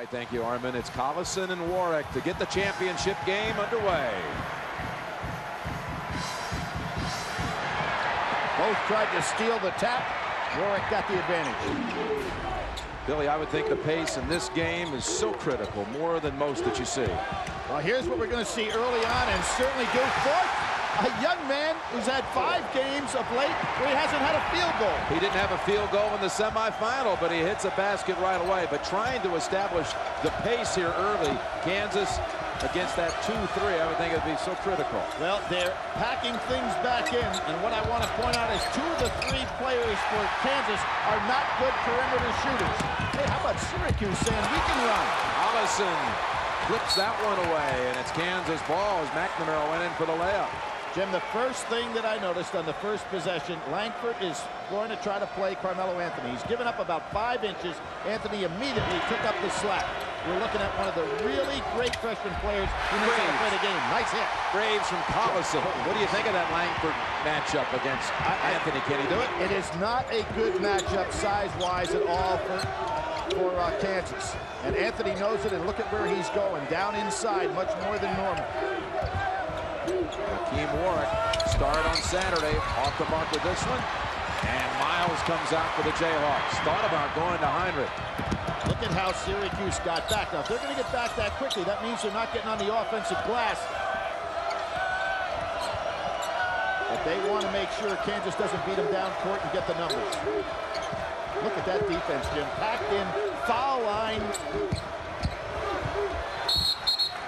right, thank you, Armin. It's Collison and Warwick to get the championship game underway. Both tried to steal the tap. Warwick got the advantage. Billy, I would think the pace in this game is so critical, more than most that you see. Well, here's what we're going to see early on, and certainly do fourth. A young man who's had 5 games of late where he hasn't had a field goal. He didn't have a field goal in the semifinal, but he hits a basket right away. But trying to establish the pace here early, Kansas against that 2-3, I would think it'd be so critical. Well, they're packing things back in, and what I want to point out is 2 of the 3 players for Kansas are not good perimeter shooters. Hey, how about Syracuse saying we can run? Collison flips that one away, and it's Kansas ball as McNamara went in for the layup. Jim, the first thing that I noticed on the first possession, Langford is going to try to play Carmelo Anthony. He's given up about 5 inches. Anthony immediately took up the slack. We're looking at one of the really great freshman players who knows how to play the game. Nice hit. Graves from Collison. What do you think of that Langford matchup against Anthony? Can he do it? It is not a good matchup size-wise at all for Kansas. And Anthony knows it, and look at where he's going. Down inside, much more than normal. Hakeem Warwick, start on Saturday, off the mark with this one. And Miles comes out for the Jayhawks. Thought about going to Heinrich. Look at how Syracuse got back. Now, if they're going to get back that quickly, that means they're not getting on the offensive glass. But they want to make sure Kansas doesn't beat them down court and get the numbers. Look at that defense, Jim. Packed in, foul line.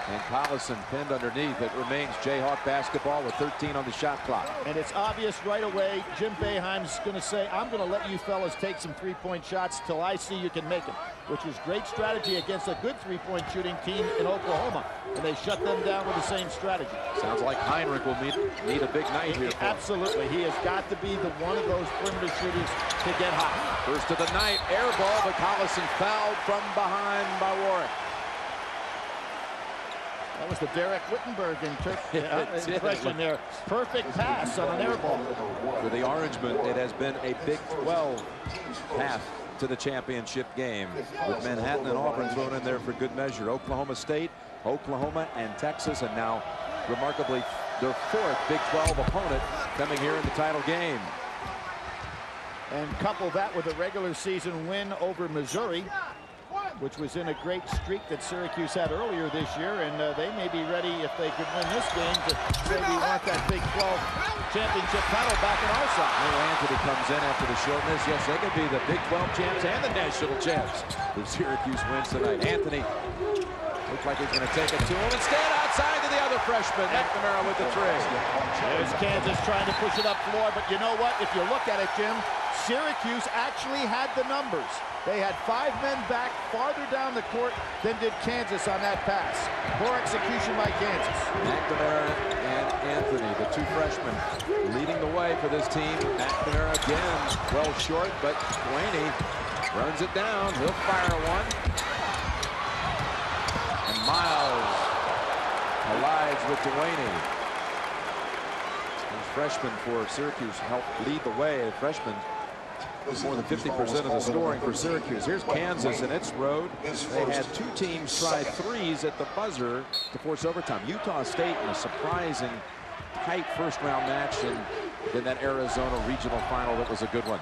And Collison pinned underneath. It remains Jayhawk basketball with 13 on the shot clock. And it's obvious right away, Jim Boeheim's going to say, I'm going to let you fellas take some three-point shots till I see you can make them, which was great strategy against a good three-point shooting team in Oklahoma. And they shut them down with the same strategy. Sounds like Heinrich will need a big night here. Absolutely. He has got to be the one of those perimeter shooters to get hot. First of the night, air ball, but Collison fouled from behind by Warwick. That was the Derek Wittenberg impression there. Perfect pass on an air ball. For the Orangemen, it has been a Big 12 path to the championship game, with Manhattan and Auburn thrown in there for good measure. Oklahoma State, Oklahoma, and Texas, and now, remarkably, their 4th Big 12 opponent coming here in the title game. And couple that with a regular season win over Missouri, which was in a great streak that Syracuse had earlier this year, and they may be ready, if they could win this game, to say we want that Big 12 championship title back on our side. Little Anthony comes in after the shortness. Yes, they could be the Big 12 champs and the national champs if Syracuse wins tonight. Anthony looks like he's going to take it to him. Instead, outside to the other freshman, McNamara with the 3. There's Kansas trying to push it up floor, but you know what? If you look at it, Jim, Syracuse actually had the numbers. They had 5 men back farther down the court than did Kansas on that pass. Poor execution by Kansas. McNamara and Anthony, the 2 freshmen, leading the way for this team. McNamara again, well short, but Duane runs it down. He'll fire one. And Miles collides with Duane. These freshmen for Syracuse helped lead the way. Freshmen, more than 50% of the scoring for Syracuse. Here's Kansas in its road. They had 2 teams try 3s at the buzzer to force overtime. Utah State in a surprising tight first-round match, and then that Arizona regional final that was a good one.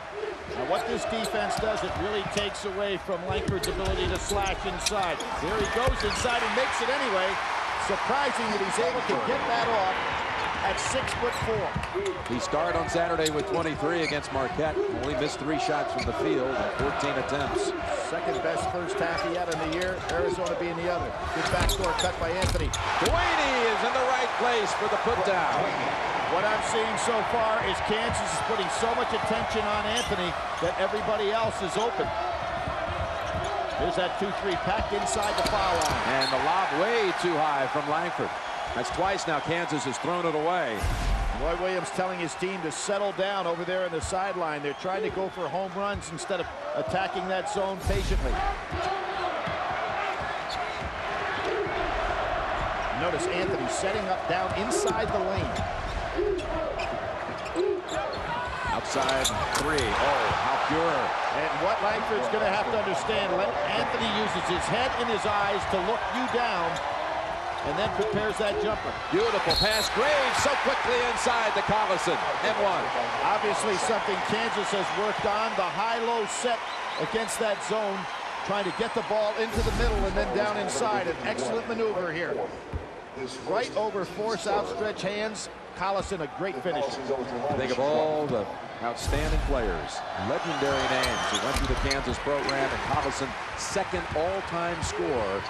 Now what this defense does, it really takes away from Langford's ability to slash inside. There he goes inside and makes it anyway. Surprising that he's able to get that off at 6'4". He started on Saturday with 23 against Marquette. Only missed 3 shots from the field and 14 attempts. Second best first half he had in the year, Arizona being the other. Good backdoor cut by Anthony. Duane is in the right place for the put down. What I'm seeing so far is Kansas is putting so much attention on Anthony that everybody else is open. There's that 2-3 packed inside the foul line. And the lob way too high from Langford. That's twice now Kansas has thrown it away. Roy Williams telling his team to settle down over there on the sideline. They're trying to go for home runs instead of attacking that zone patiently. Notice Anthony setting up down inside the lane. Now Outside three. Oh, how pure. And what Langford's going to have to understand, Anthony uses his head and his eyes to look you down and then prepares that jumper. Beautiful pass. Graves so quickly inside to Collison. And one. Obviously something Kansas has worked on. The high-low set against that zone, trying to get the ball into the middle and then down inside. An excellent maneuver here. Right over force, outstretched hands. Collison, a great finish. Think of all the outstanding players, legendary names who went through the Kansas program, and Collison, second all-time scorer,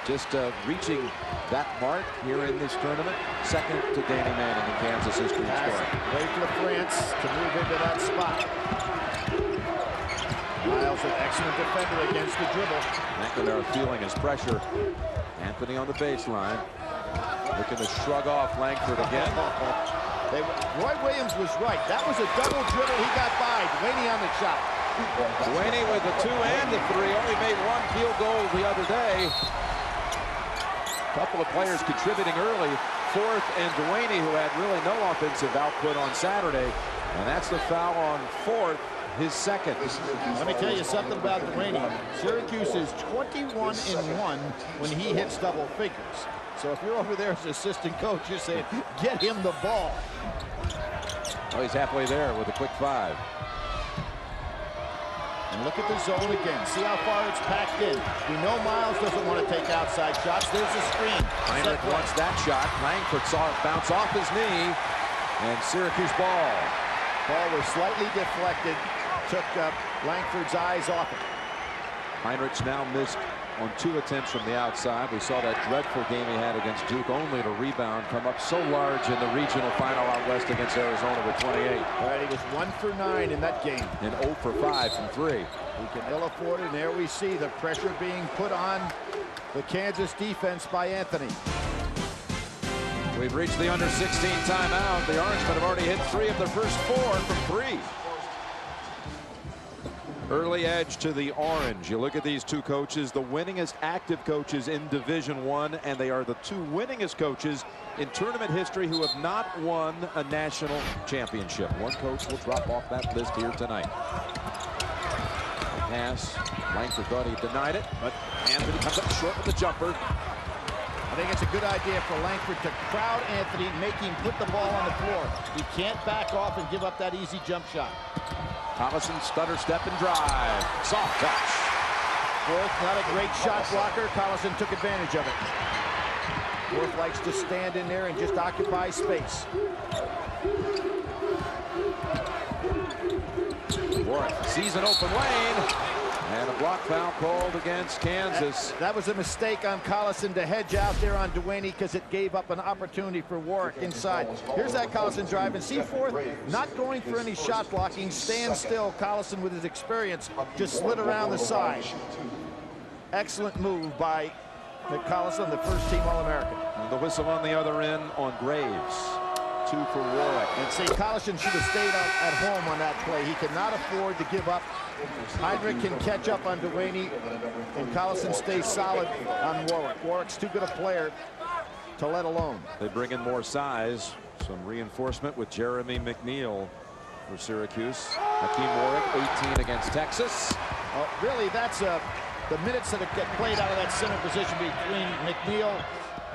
just reaching that mark here in this tournament, second to Danny Manning in Kansas history scoring. Wait for France to move into that spot. Miles, an excellent defender against the dribble. McNamara feeling his pressure. Anthony on the baseline. Looking to shrug off Langford again. Roy Williams was right. That was a double dribble. He got by. Duane on the shot. Duane with the 2 and the 3. Only made 1 field goal the other day. A couple of players contributing early. Forth and Duane, who had really no offensive output on Saturday. And that's the foul on Forth, his second. Let me tell you something about Duane. Syracuse is 21-1 when he hits double figures. So if you're over there as assistant coach, you're saying, get him the ball. Oh, he's halfway there with a quick 5. And look at the zone again. See how far it's packed in. We know Miles doesn't want to take outside shots. There's a screen. Heinrich wants that shot. Langford saw it bounce off his knee. And Syracuse ball. Ball was slightly deflected. Took Langford's eyes off it. Heinrich's now missed on 2 attempts from the outside. We saw that dreadful game he had against Duke, only to rebound, come up so large in the regional final out west against Arizona with 28. All right, he was 1 for 9 in that game. And 0 for 5 from 3. He can ill afford it, and there we see the pressure being put on the Kansas defense by Anthony. We've reached the under 16 timeout. The Orangemen have already hit 3 of their first 4 from 3. Early edge to the Orange. You look at these 2 coaches, the winningest active coaches in Division I, and they are the 2 winningest coaches in tournament history who have not won a national championship. One coach will drop off that list here tonight. Pass. Langford thought he denied it, but Anthony comes up short with the jumper. I think it's a good idea for Langford to crowd Anthony, make him put the ball on the floor. He can't back off and give up that easy jump shot. Collison stutter step and drive. Soft touch. Forth, not a great shot blocker. Collison took advantage of it. Forth likes to stand in there and just occupy space. Warwick sees an open lane. And a block foul called against Kansas. That was a mistake on Collison to hedge out there on Duane because it gave up an opportunity for Warwick inside. Here's that Collison drive, and see Forth not going for any shot blocking. Stand still. Collison, with his experience, just slid around the side. Excellent move by Collison, the first team All-American. The whistle on the other end on Graves. 2 for Warwick. And see, Collison should have stayed at home on that play. He cannot afford to give up. Heinrich can catch up on Duane, and Collison stays solid on Warwick. Warwick's too good a player to let alone. They bring in more size. Some reinforcement with Jeremy McNeil for Syracuse. Hakeem Warwick, 18 against Texas. Well, really, that's the minutes that get played out of that center position between McNeil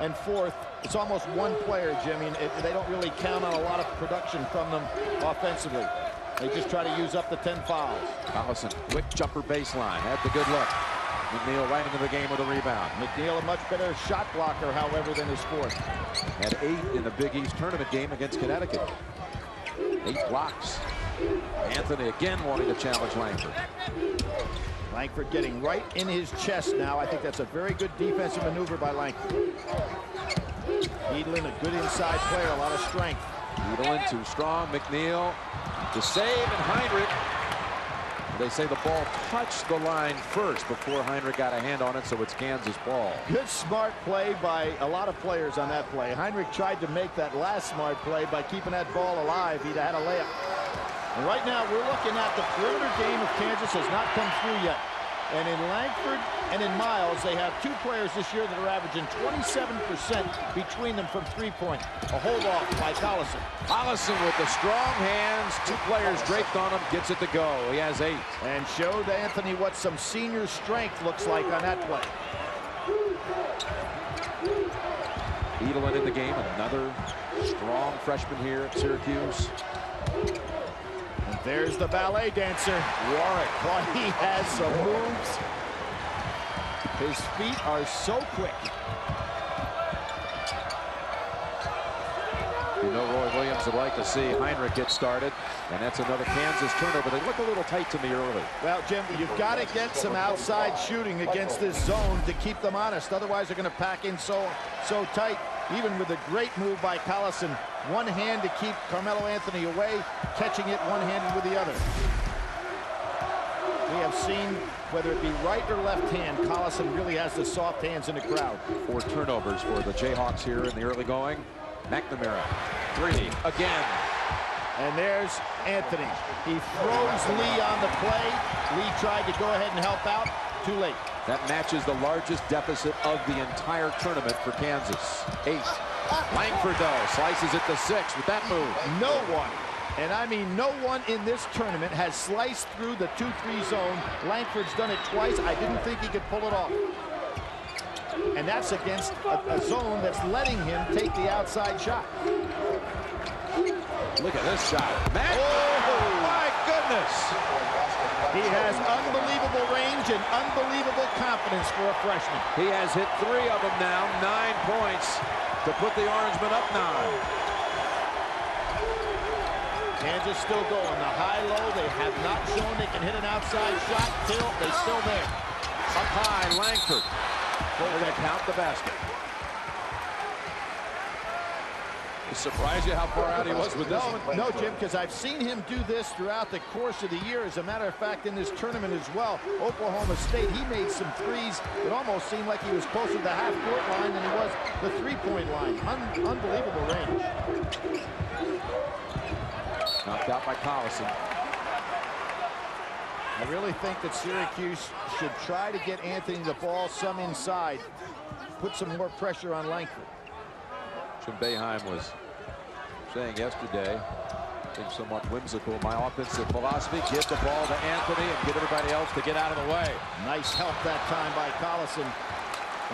and Forth. It's almost one player, Jimmy. They don't really count on a lot of production from them offensively. They just try to use up the 10 fouls. Collison, quick jumper baseline. Had the good look. McNeil right into the game with a rebound. McNeil a much better shot blocker, however, than his Forth. Had 8 in the Big East tournament game against Connecticut. 8 blocks. Anthony again wanting to challenge Langford. Langford getting right in his chest now. I think that's a very good defensive maneuver by Langford. Edelin, a good inside player, a lot of strength. Edelin too strong. McNeil to save, and Heinrich. They say the ball touched the line first before Heinrich got a hand on it, so it's Kansas ball. Good smart play by a lot of players on that play. Heinrich tried to make that last smart play by keeping that ball alive. He'd had a layup. And right now we're looking at the perimeter game of Kansas has not come through yet. And in Langford and in Miles, they have two players this year that are averaging 27% between them from three-point. A hold-off by Collison. Collison with the strong hands. Two players draped on him. Gets it to go. He has 8. And showed Anthony what some senior strength looks like on that play. Edelin in the game. Another strong freshman here at Syracuse. And there's the ballet dancer, Warwick. Boy, he has some moves. His feet are so quick. You know, Roy Williams would like to see Heinrich get started, and that's another Kansas turnover. They look a little tight to me early. Well, Jim, you've got to get some outside shooting against this zone to keep them honest. Otherwise, they're going to pack in so tight. Even with a great move by Collison, one hand to keep Carmelo Anthony away, catching it one-handed with the other. We have seen, whether it be right or left hand, Collison really has the soft hands in the crowd. 4 turnovers for the Jayhawks here in the early going. McNamara, 3 again. And there's Anthony. He throws Lee on the play. Lee tried to go ahead and help out. Too late. That matches the largest deficit of the entire tournament for Kansas. 8. Langford, though, slices it to 6 with that move. No one, and I mean no one in this tournament has sliced through the 2-3 zone. Langford's done it twice. I didn't think he could pull it off. And that's against a zone that's letting him take the outside shot. Look at this shot. Oh, my goodness. He has unbelievable range and unbelievable confidence for a freshman. He has hit 3 of them now, 9 points to put the Orangemen up 9. Kansas still going. The high-low, they have not shown they can hit an outside shot. They're still there. Up high, Langford. They're going to count the basket. It surprised you how far out he was with this one? No, Jim, because I've seen him do this throughout the course of the year. As a matter of fact, in this tournament as well, Oklahoma State, he made some threes. It almost seemed like he was closer to the half-court line than he was the three-point line. Unbelievable range. Knocked out by Collison. I really think that Syracuse should try to get Anthony the ball some inside, put some more pressure on Langford. Jim Boeheim was saying yesterday, I think somewhat whimsical, my offensive philosophy, give the ball to Anthony and get everybody else to get out of the way. Nice help that time by Collison.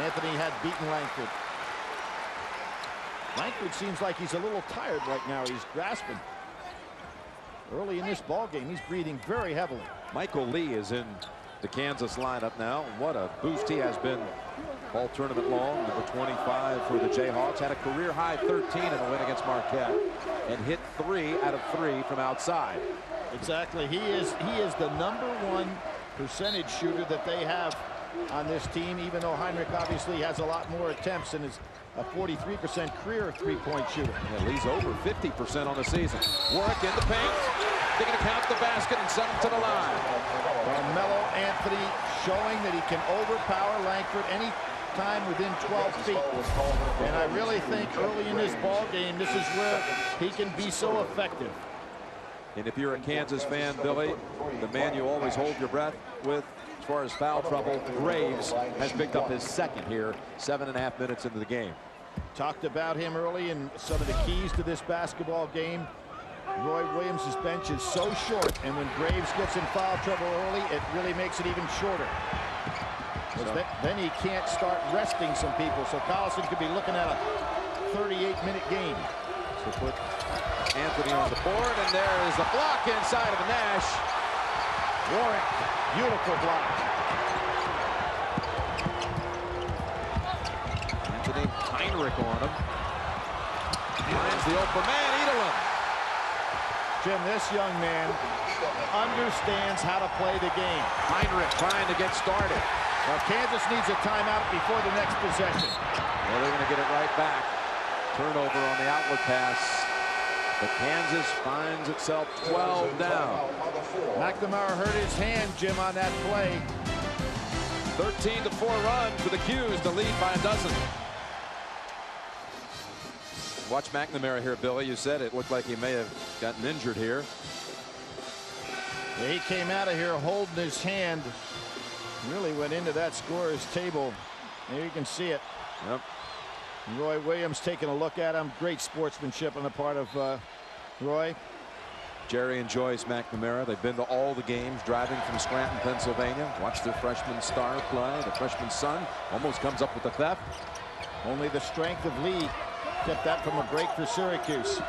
Anthony had beaten Langford. Langford seems like he's a little tired right now. He's grasping. Early in this ball game, he's breathing very heavily. Michael Lee is in the Kansas lineup now. What a boost he has been all tournament long. Number 25 for the Jayhawks. Had a career-high 13 in a win against Marquette and hit 3 out of 3 from outside. Exactly. He is the #1 percentage shooter that they have on this team, even though Heinrich obviously has a lot more attempts and is a 43% career three-point shooter. Yeah, Lee's over 50% on the season. Warwick in the paint. They're going to count the basket and send him to the line. Carmelo Anthony showing that he can overpower Langford any time within 12 feet. And I really think early in this ball game, this is where he can be so effective. And if you're a Kansas fan, Billy, the man you always hold your breath with as far as foul trouble, Graves, has picked up his second here, 7.5 minutes into the game. Talked about him early and some of the keys to this basketball game. Roy Williams' bench is so short, and when Graves gets in foul trouble early, it really makes it even shorter. Then he can't start resting some people, so Collison could be looking at a 38-minute game. So put Anthony on the board, and there is the block inside of Nash. Warwick, beautiful block. Anthony Heinrich on him. Finds the open man, Edelin. Jim, this young man understands how to play the game. Heinrich trying to get started. Well, Kansas needs a timeout before the next possession. Well, they're going to get it right back. Turnover on the outlet pass. But Kansas finds itself 12 down. McNamara hurt his hand, Jim, on that play. 13-4 run for the Qs to lead by a dozen. Watch McNamara here, Billy. You said it looked like he may have gotten injured here. Yeah, he came out of here holding his hand. Really went into that scorer's table. There you can see it. Yep. Roy Williams taking a look at him. Great sportsmanship on the part of Roy. Jerry enjoys McNamara. They've been to all the games, driving from Scranton, Pennsylvania. Watch their freshman star play. The freshman son almost comes up with the theft. Only the strength of Lee kept that from a break for Syracuse.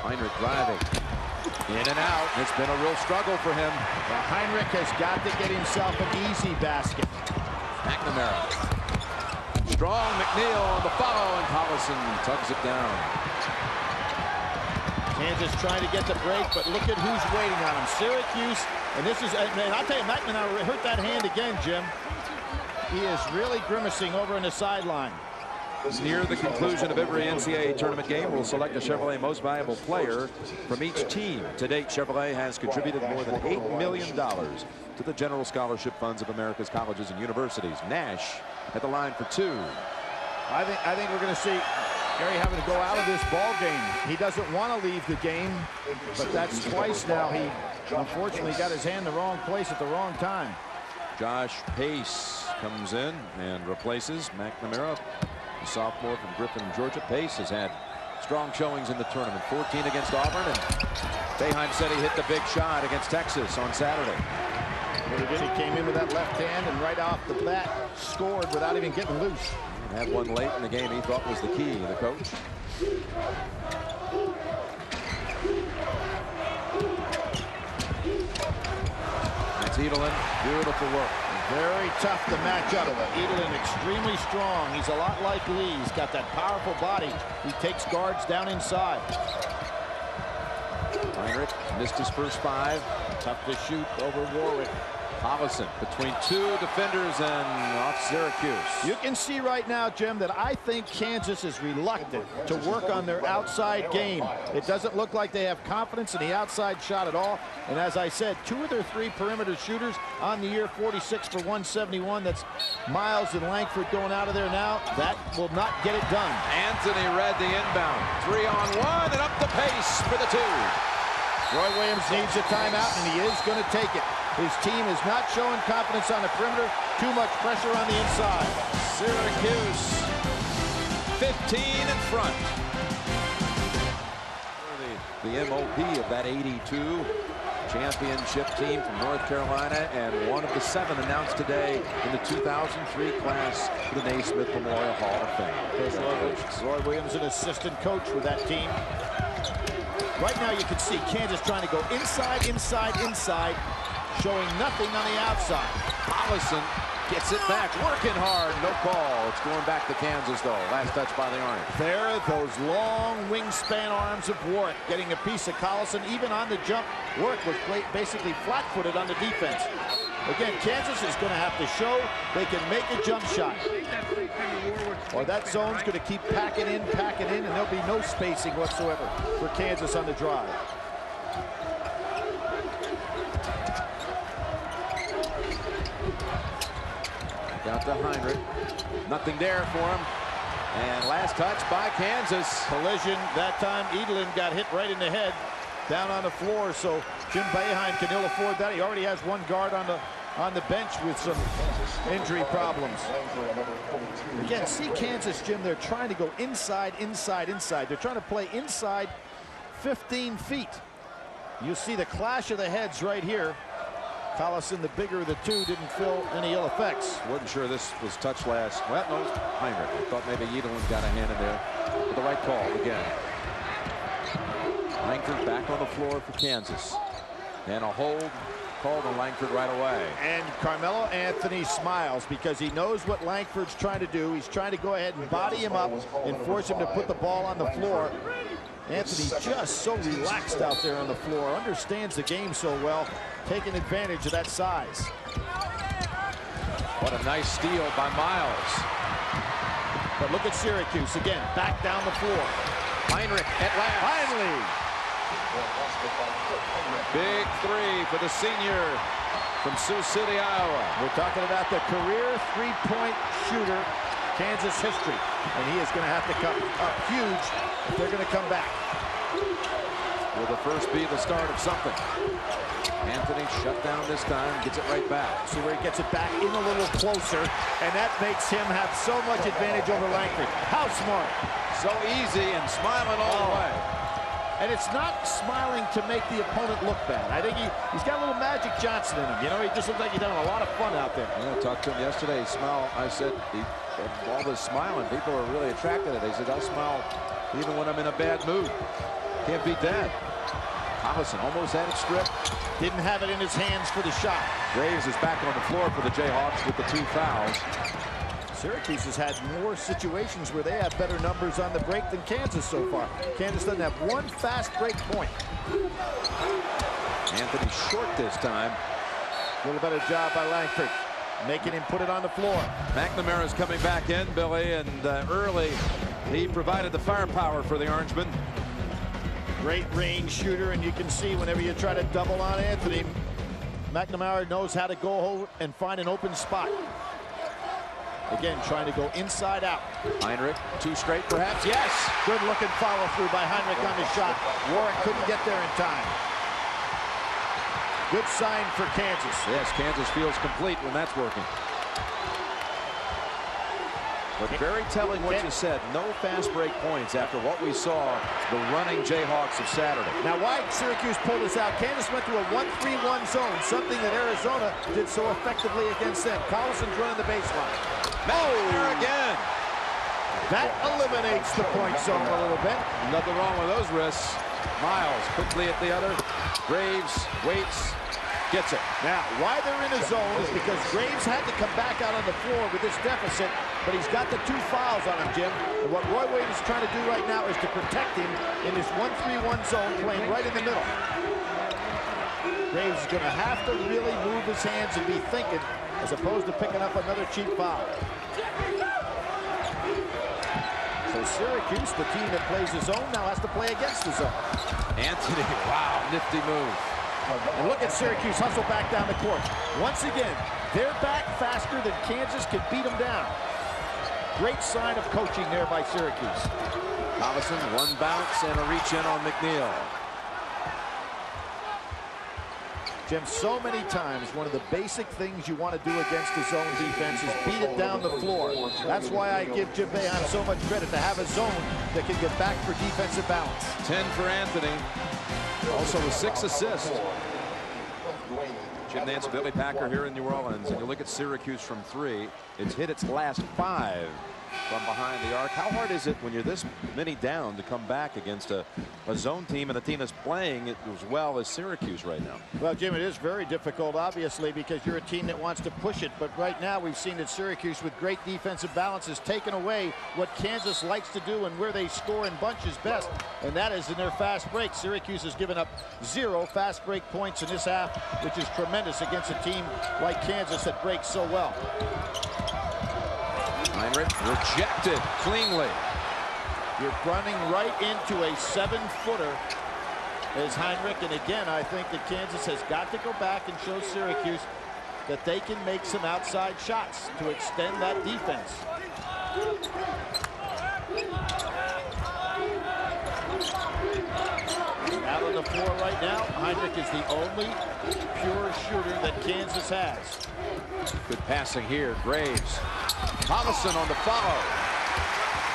Heinrich driving. In and out. It's been a real struggle for him. Well, Heinrich has got to get himself an easy basket. McNamara. Strong. McNeil on the follow, and Collison tugs it down. Kansas trying to get the break, but look at who's waiting on him. Syracuse, and this is, man, I'll tell you, McNamara hurt that hand again, Jim. He is really grimacing over on the sideline. Near the conclusion of every NCAA tournament game, we'll select a Chevrolet Most Valuable Player from each team. To date, Chevrolet has contributed more than $8 million to the general scholarship funds of America's colleges and universities. Nash at the line for two. I think we're going to see Gary having to go out of this ball game. He doesn't want to leave the game, but that's twice now. He unfortunately got his hand in the wrong place at the wrong time. Josh Pace comes in and replaces McNamara. The sophomore from Griffin, Georgia. Pace has had strong showings in the tournament. 14 against Auburn, and Boeheim said he hit the big shot against Texas on Saturday. Well, he did. He came in with that left hand and right off the bat scored without even getting loose. Had one late in the game he thought was the key, the coach. That's Edelin. Beautiful work. Very tough to match up. Edelin extremely strong. He's a lot like Lee. He's got that powerful body. He takes guards down inside. Heinrich missed his first five. Tough to shoot over Warwick. Collison between two defenders and off Syracuse. You can see right now, Jim, that I think Kansas is reluctant to work on their outside game. It doesn't look like they have confidence in the outside shot at all. And as I said, two of their three perimeter shooters on the year, 46 for 171. That's Miles and Langford going out of there now. That will not get it done. Anthony read the inbound. 3-on-1 and up the pace for the two. Roy Williams needs a timeout, and he is going to take it. His team is not showing confidence on the perimeter. Too much pressure on the inside. Syracuse 15 in front. The MOP of that 82 championship team from North Carolina, and one of the 7 announced today in the 2003 class for the Naismith Memorial Hall of Fame. Roy Williams, an assistant coach with that team. Right now you can see Kansas trying to go inside, inside, inside, showing nothing on the outside. Collison gets it back, working hard, no call. It's going back to Kansas, though. Last touch by the Orange. There are those long wingspan arms of Warwick getting a piece of Collison. Even on the jump, Warwick was basically flat-footed on the defense. Again, Kansas is going to have to show they can make a jump shot, or that zone's going to keep packing in, and there'll be no spacing whatsoever for Kansas on the drive. Out to Heinrich. Nothing there for him. And last touch by Kansas. Collision. That time Edelin got hit right in the head down on the floor, so Jim Boeheim can ill afford that. He already has one guard on the bench with some injury problems. Again, see Kansas, Jim, they're trying to go inside, inside, inside. They're trying to play inside 15 feet. You see the clash of the heads right here. Collison, the bigger of the two, didn't feel any ill effects. Wasn't sure this was touch last. Well, no, Heinrich. I thought maybe Edelin got a hand in there. But the right call again. Langford back on the floor for Kansas. And a hold called on Langford right away. And Carmelo Anthony smiles because he knows what Langford's trying to do. He's trying to go ahead and body him up and force him to put the ball on the floor. Anthony just so relaxed out there on the floor, understands the game so well, taking advantage of that size. What a nice steal by Miles. But look at Syracuse again, back down the floor. Heinrich at last. Finally. Big three for the senior from Sioux City, Iowa. We're talking about the career three-point shooter, Kansas history. And he is going to have to come up huge if they're going to come back. Will the first be the start of something? Anthony shut down this time, gets it right back. See where he gets it back in a little closer, and that makes him have so much advantage over Langford. How smart. So easy and smiling all the way. And it's not smiling to make the opponent look bad. I think he's got a little Magic Johnson in him. You know, he just looks like he's having a lot of fun out there. Yeah, I talked to him yesterday. He smiled. I said, all this smiling, people are really attracted to it. He said, I smile even when I'm in a bad mood. Can't beat that. Collison almost had it stripped. Didn't have it in his hands for the shot. Graves is back on the floor for the Jayhawks with the 2 fouls. Syracuse has had more situations where they have better numbers on the break than Kansas so far. Kansas doesn't have one fast break point. Anthony short this time. A little better job by Langford, making him put it on the floor. McNamara's coming back in, Billy, and early he provided the firepower for the Orangemen. Great range shooter, and you can see whenever you try to double on Anthony, McNamara knows how to go and find an open spot. Again, trying to go inside out. Heinrich, 2 straight perhaps. Yes! Good looking follow through by Heinrich on the shot. Warren couldn't get there in time. Good sign for Kansas. Yes, Kansas feels complete when that's working. But very telling what you said. No fast break points after what we saw the running Jayhawks of Saturday. Now, why Syracuse pulled this out? Kansas went to a 1-3-1 zone, something that Arizona did so effectively against them. Collison's running the baseline. There again. That eliminates the point zone a little bit. Nothing wrong with those wrists. Miles quickly at the other. Graves waits. Gets it. Now, why they're in a zone is because Graves had to come back out on the floor with this deficit, but he's got the 2 fouls on him, Jim. And what Roy Williams is trying to do right now is to protect him in this 1-3-1 zone, playing right in the middle. Graves is going to have to really move his hands and be thinking, as opposed to picking up another cheap foul. So Syracuse, the team that plays the zone, now has to play against the zone. Anthony, wow, nifty move. And look at Syracuse hustle back down the court. Once again, they're back faster than Kansas can beat them down. Great sign of coaching there by Syracuse. Collison, 1 bounce and a reach in on McNeil. Jim, so many times, one of the basic things you want to do against the zone defense is beat it down the floor. That's why I give Jim Boeheim so much credit to have a zone that can get back for defensive balance. 10 for Anthony. Also with 6 assists. Jim Nance, Billy Packer here in New Orleans, and you look at Syracuse from 3. It's hit its last 5 from behind the arc. How hard is it when you're this many down to come back against a zone team and a team that's playing it as well as Syracuse right now? Well, Jim, it is very difficult, obviously, because you're a team that wants to push it. But right now, we've seen that Syracuse, with great defensive balance, has taken away what Kansas likes to do and where they score in bunches best, and that is in their fast break. Syracuse has given up 0 fast break points in this half, which is tremendous against a team like Kansas that breaks so well. Heinrich rejected cleanly. You're running right into a 7-footer as Heinrich. And again, I think that Kansas has got to go back and show Syracuse that they can make some outside shots to extend that defense. Out on the floor right now, Heinrich is the only pure shooter that Kansas has. Good passing here. Graves. Collison on the follow.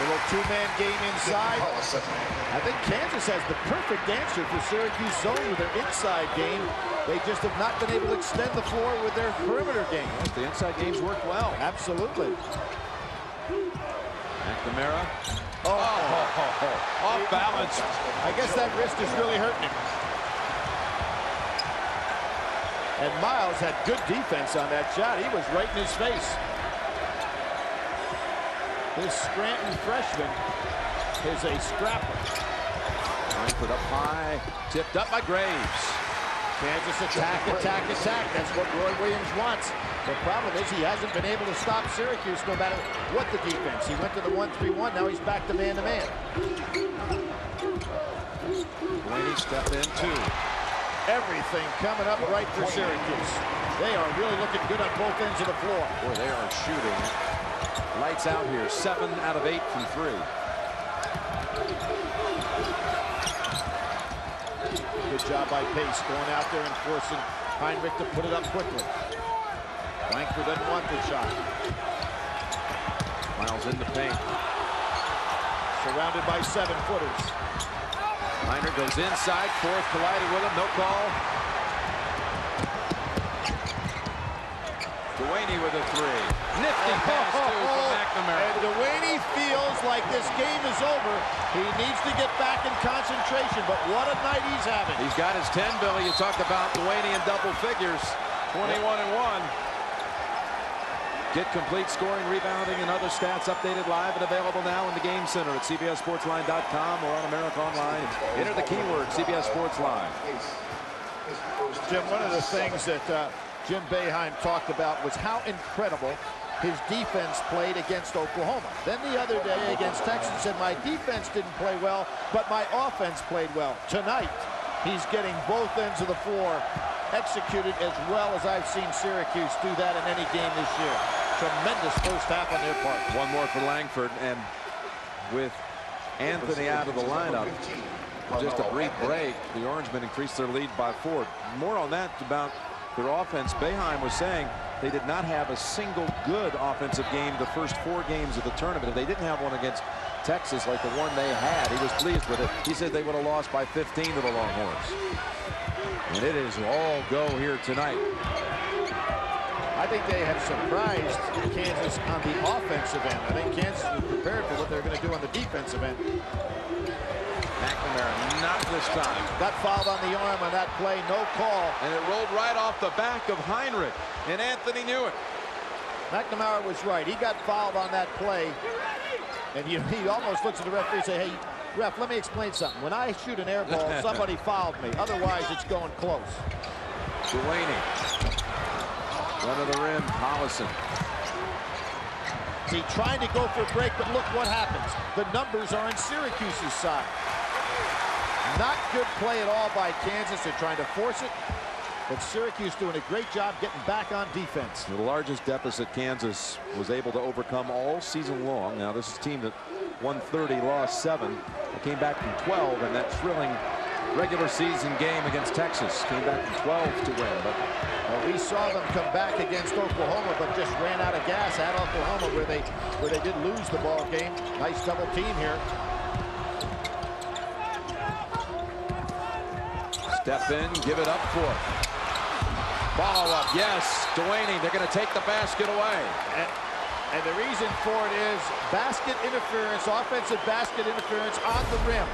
Little 2-man game inside. I think Kansas has the perfect answer for Syracuse zone with their inside game. They just have not been able to extend the floor with their perimeter game. Yes, the inside games work well. Absolutely. McNamara. Off balance. I guess that wrist is really hurting him. And Miles had good defense on that shot. He was right in his face. This Scranton freshman is a scrapper. Put up high, tipped up by Graves. Kansas attack, attack, attack. That's what Roy Williams wants. The problem is he hasn't been able to stop Syracuse no matter what the defense. He went to the 1-3-1. Now he's back to man-to-man. Blaney step in too. Everything coming up right for Syracuse. They are really looking good on both ends of the floor. Boy, they are shooting lights out here. 7 out of 8 from 3. Good job by Pace going out there and forcing Heinrich to put it up quickly. Langford doesn't want the shot. Miles in the paint. Surrounded by 7-footers. Heinrich goes inside. Fourth collided with him. No call. Dewaney with a three. Nifty pass too from McNamara. And Dewaney feels like this game is over. He needs to get back in concentration, but what a night he's having. He's got his 10, Billy. You talked about Dewaney in double figures. 21-1. Get complete scoring, rebounding, and other stats updated live and available now in the Game Center at CBSSportsLine.com or on America Online. Enter the keyword CBS Sports Line. Jim, one of the things that Jim Boeheim talked about was how incredible his defense played against Oklahoma. Then the other day against Texas, said my defense didn't play well, but my offense played well. Tonight, he's getting both ends of the floor executed as well as I've seen Syracuse do that in any game this year. Tremendous first half on their part. One more for Langford, and with Anthony out of the lineup, just a brief break, the Orangemen increased their lead by 4. More on that about their offense. Boeheim was saying they did not have a single good offensive game the first 4 games of the tournament. If they didn't have one against Texas like the one they had, he was pleased with it. He said they would have lost by 15 to the Longhorns. And it is all go here tonight. I think they have surprised Kansas on the offensive end. I think Kansas was prepared for what they're going to do on the defensive end. McNamara, not this time. Got fouled on the arm on that play, no call. And it rolled right off the back of Heinrich, and Anthony knew it. McNamara was right. He got fouled on that play, and he almost looks at the referee and say, hey, ref, let me explain something. When I shoot an air ball, somebody fouled me. Otherwise, it's going close. Dewaney. Run of the rim, Hollison. See, trying to go for a break, but look what happens. The numbers are on Syracuse's side. Not good play at all by Kansas. They're trying to force it, but Syracuse doing a great job getting back on defense. The largest deficit Kansas was able to overcome all season long. Now, this is a team that won 30, lost 7. They came back from 12 in that thrilling regular season game against Texas. Came back from 12 to win, but we saw them come back against Oklahoma, but just ran out of gas at Oklahoma, where they did lose the ball game. Nice double team here. Step in, give it up for. Follow up, yes. Dewaney, they're going to take the basket away. And the reason for it is basket interference, offensive basket interference on the rim.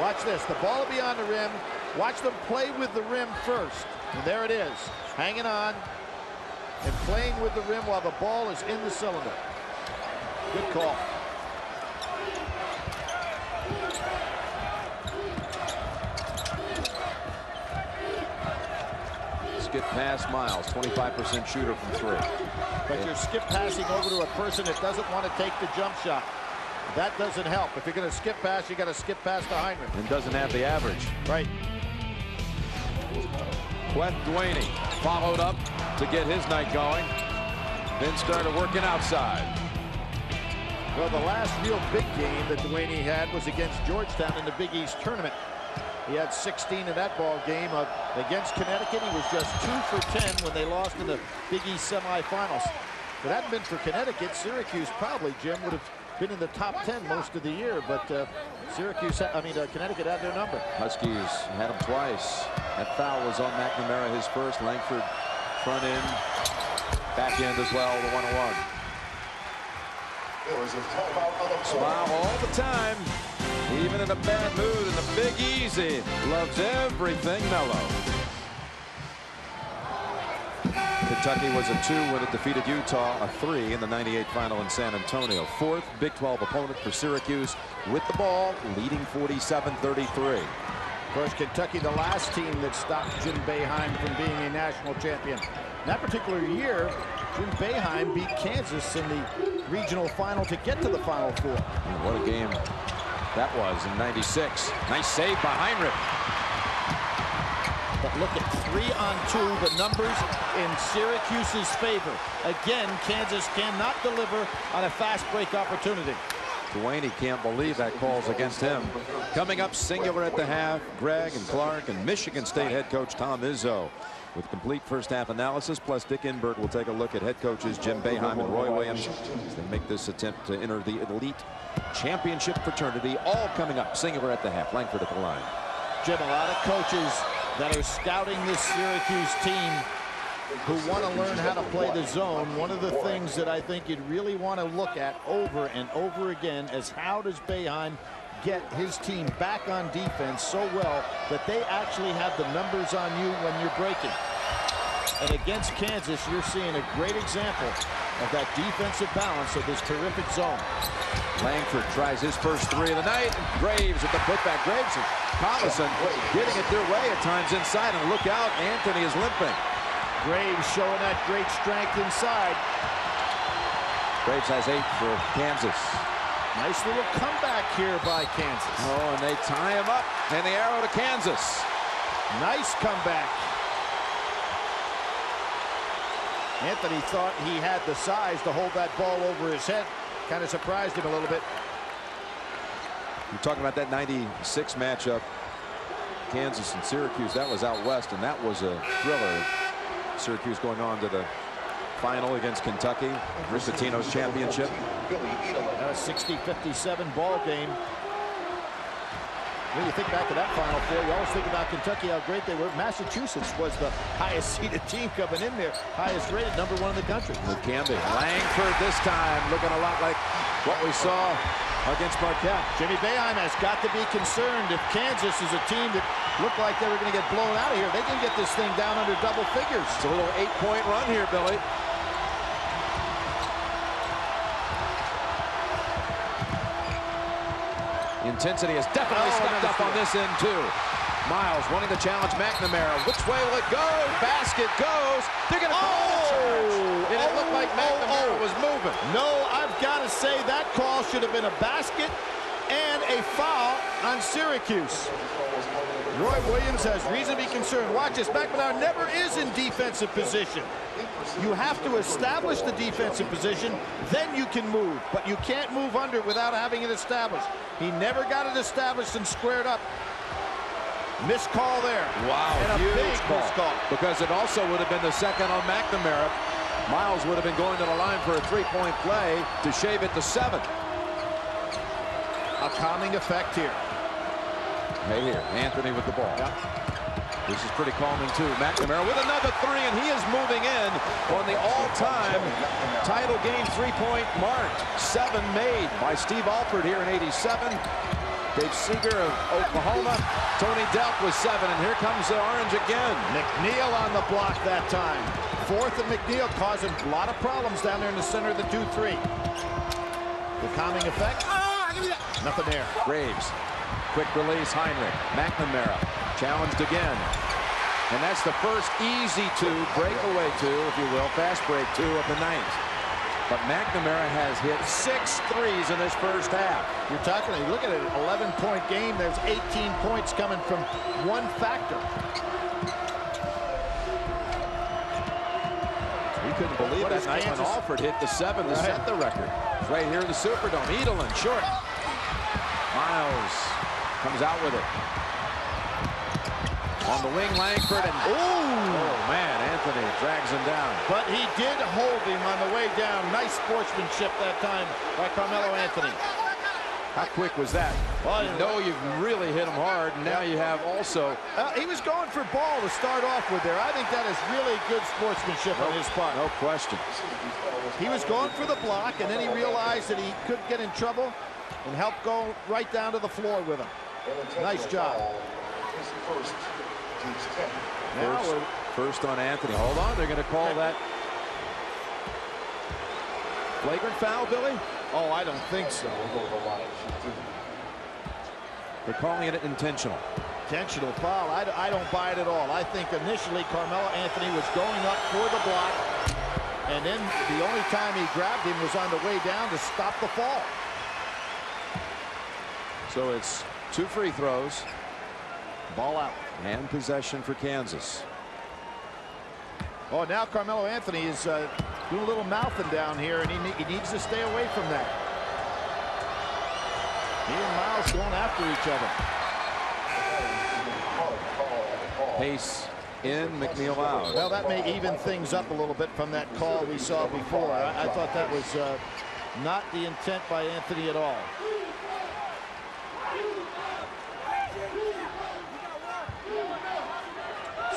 Watch this. The ball will be on the rim. Watch them play with the rim first. And there it is. Hanging on and playing with the rim while the ball is in the cylinder. Good call. Skip past Miles, 25% shooter from 3. But you're skip passing over to a person that doesn't want to take the jump shot. That doesn't help. If you're going to skip pass, you got to skip past to Heinrich. And doesn't have the average. Right. Queth Dewaney followed up to get his night going. Then started working outside. Well, the last real big game that Dewaney had was against Georgetown in the Big East tournament. He had 16 in that ball game. Against Connecticut, he was just 2 for 10 when they lost in the Big East semifinals. If it hadn't been for Connecticut, Syracuse probably, Jim, would have been in the top 10 most of the year. But Connecticut had their number. Huskies had him twice. That foul was on McNamara, his first. Langford front end, back end as well, the 1-1. Smile all the time, even in a bad mood, and the Big Easy loves everything mellow. Kentucky was a 2 when it defeated Utah, a 3 in the '98 final in San Antonio. 4th Big 12 opponent for Syracuse with the ball, leading 47-33. Of course, Kentucky, the last team that stopped Jim Boeheim from being a national champion. In that particular year, Jim Boeheim beat Kansas in the regional final to get to the Final Four. And what a game that was in '96. Nice save by Heinrich. But look at 3-on-2, the numbers in Syracuse's favor. Again, Kansas cannot deliver on a fast break opportunity. Dwayne can't believe that call's against him. Coming up, singular at the half, Greg and Clark and Michigan State head coach Tom Izzo with complete first half analysis. Plus Dick Enberg will take a look at head coaches Jim Boeheim and Roy Williams as they make this attempt to enter the elite championship fraternity. All coming up, singular at the half. Langford at the line. Jim, a lot of coaches that are scouting this Syracuse team who want to learn how to play the zone. One of the things that I think you'd really want to look at over and over again is how does Boeheim get his team back on defense so well that they actually have the numbers on you when you're breaking. And against Kansas, you're seeing a great example of that defensive balance of this terrific zone. Langford tries his first three of the night. Graves at the putback. Graves and Collison getting it their way at times inside. And look out, Anthony is limping. Graves showing that great strength inside. Graves has 8 for Kansas. Nice little comeback here by Kansas. Oh, and they tie him up. And the arrow to Kansas. Nice comeback. Anthony thought he had the size to hold that ball over his head. Kind of surprised him a little bit. You're talking about that 96 matchup. Kansas and Syracuse. That was out west, and that was a thriller. Syracuse going on to the final against Kentucky. Rick Pitino's championship. A 60-57 ball game. When you think back to that Final Four, you always think about Kentucky, how great they were. Massachusetts was the highest seeded team coming in there. Highest rated, #1 in the country. It can be. Langford this time looking a lot like what we saw against Marquette. Jimmy Boeheim has got to be concerned if Kansas is a team that looked like they were going to get blown out of here. They can get this thing down under double figures. It's a little 8-point run here, Billy. Intensity has definitely stepped up on this end, too. Miles wanting to challenge McNamara. Which way will it go? Basket goes. They're going to call the charge. And it looked like McNamara was moving. No, I've got to say that call should have been a basket and a foul on Syracuse. Roy Williams has reason to be concerned. Watch this. McNamara never is in defensive position. You have to establish the defensive position, then you can move. But you can't move under without having it established. He never got it established and squared up. Missed call there. Wow, and a huge big missed call. Because it also would have been the second on McNamara. Miles would have been going to the line for a 3-point play to shave it to 7. A calming effect here. Hey, here, Anthony with the ball. Yep. This is pretty calming, too. McNamara with another 3, and he is moving in on the all-time title game 3-point mark. 7 made by Steve Alford here in '87. Dave Seeger of Oklahoma. Tony Delk with 7, and here comes the Orange again. McNeil on the block that time. 4th and McNeil causing a lot of problems down there in the center of the 2-3. The calming effect. Nothing there. Graves. Quick release, Heinrich. McNamara challenged again. And that's the first easy 2, breakaway 2, if you will, fast break 2 of the night. But McNamara has hit 6 threes in this first half. You're talking, you look at an 11-point game, there's 18 points coming from one factor. We couldn't believe that night when Alford hit the 7 to set the record. It's right here in the Superdome. Edelin short. Miles comes out with it. On the wing, Langford, and oh man, Anthony drags him down. But he did hold him on the way down. Nice sportsmanship that time by Carmelo Anthony. How quick was that? Well, you know you've really hit him hard, and now you have also... he was going for ball to start off with there. I think that is really good sportsmanship on his part. No question. He was going for the block, and then he realized that he could get in trouble and help go right down to the floor with him. Nice job. First on Anthony. Hold on, they're going to call that flagrant foul, Billy? Oh, I don't think so. They're calling it intentional. Intentional foul. I don't buy it at all. I think initially Carmelo Anthony was going up for the block, and then the only time he grabbed him was on the way down to stop the fall. So it's 2 free throws. Ball out. And possession for Kansas. Oh, now Carmelo Anthony is doing a little mouthing down here, and he needs to stay away from that. He and Miles going after each other. Pace in, McNeil out. Well, that may even things up a little bit from that call we saw before. I thought that was not the intent by Anthony at all.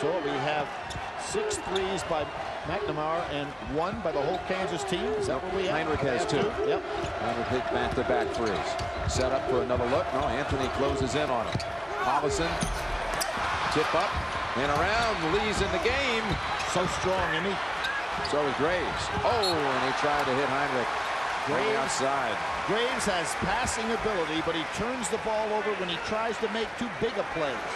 So we have 6 threes by McNamara and 1 by the whole Kansas team. Is that what we have? Heinrich has 2. Yep. Heinrich hit back-to-back threes. Set up for another look. No, Anthony closes in on him. Collison, tip up and around. Lee's in the game. So strong, isn't he? So is Graves. Oh, and he tried to hit Heinrich. Graves outside. Graves has passing ability, but he turns the ball over when he tries to make too big a plays.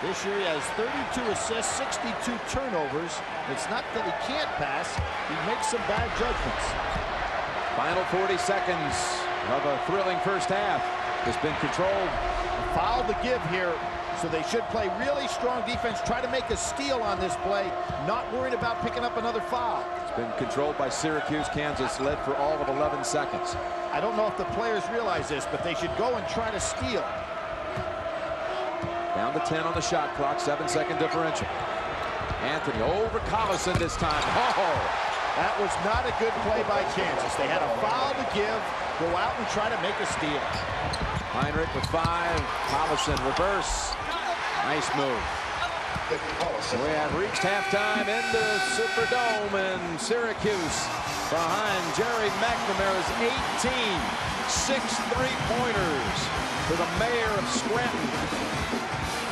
This year he has 32 assists, 62 turnovers. It's not that he can't pass. He makes some bad judgments. Final 40 seconds of a thrilling first half. Has been controlled. A foul to give here, so they should play really strong defense. Try to make a steal on this play, not worried about picking up another foul. It's been controlled by Syracuse. Kansas led for all of 11 seconds. I don't know if the players realize this, but they should go and try to steal. Down to 10 on the shot clock, 7-second differential. Anthony over Collison this time. Oh! That was not a good play by Kansas. They had a foul to give, go out and try to make a steal. Heinrich with 5, Collison reverse. Nice move. We have reached halftime in the Superdome, and Syracuse behind Jerry McNamara's 18, 6 3-pointers to the mayor of Scranton.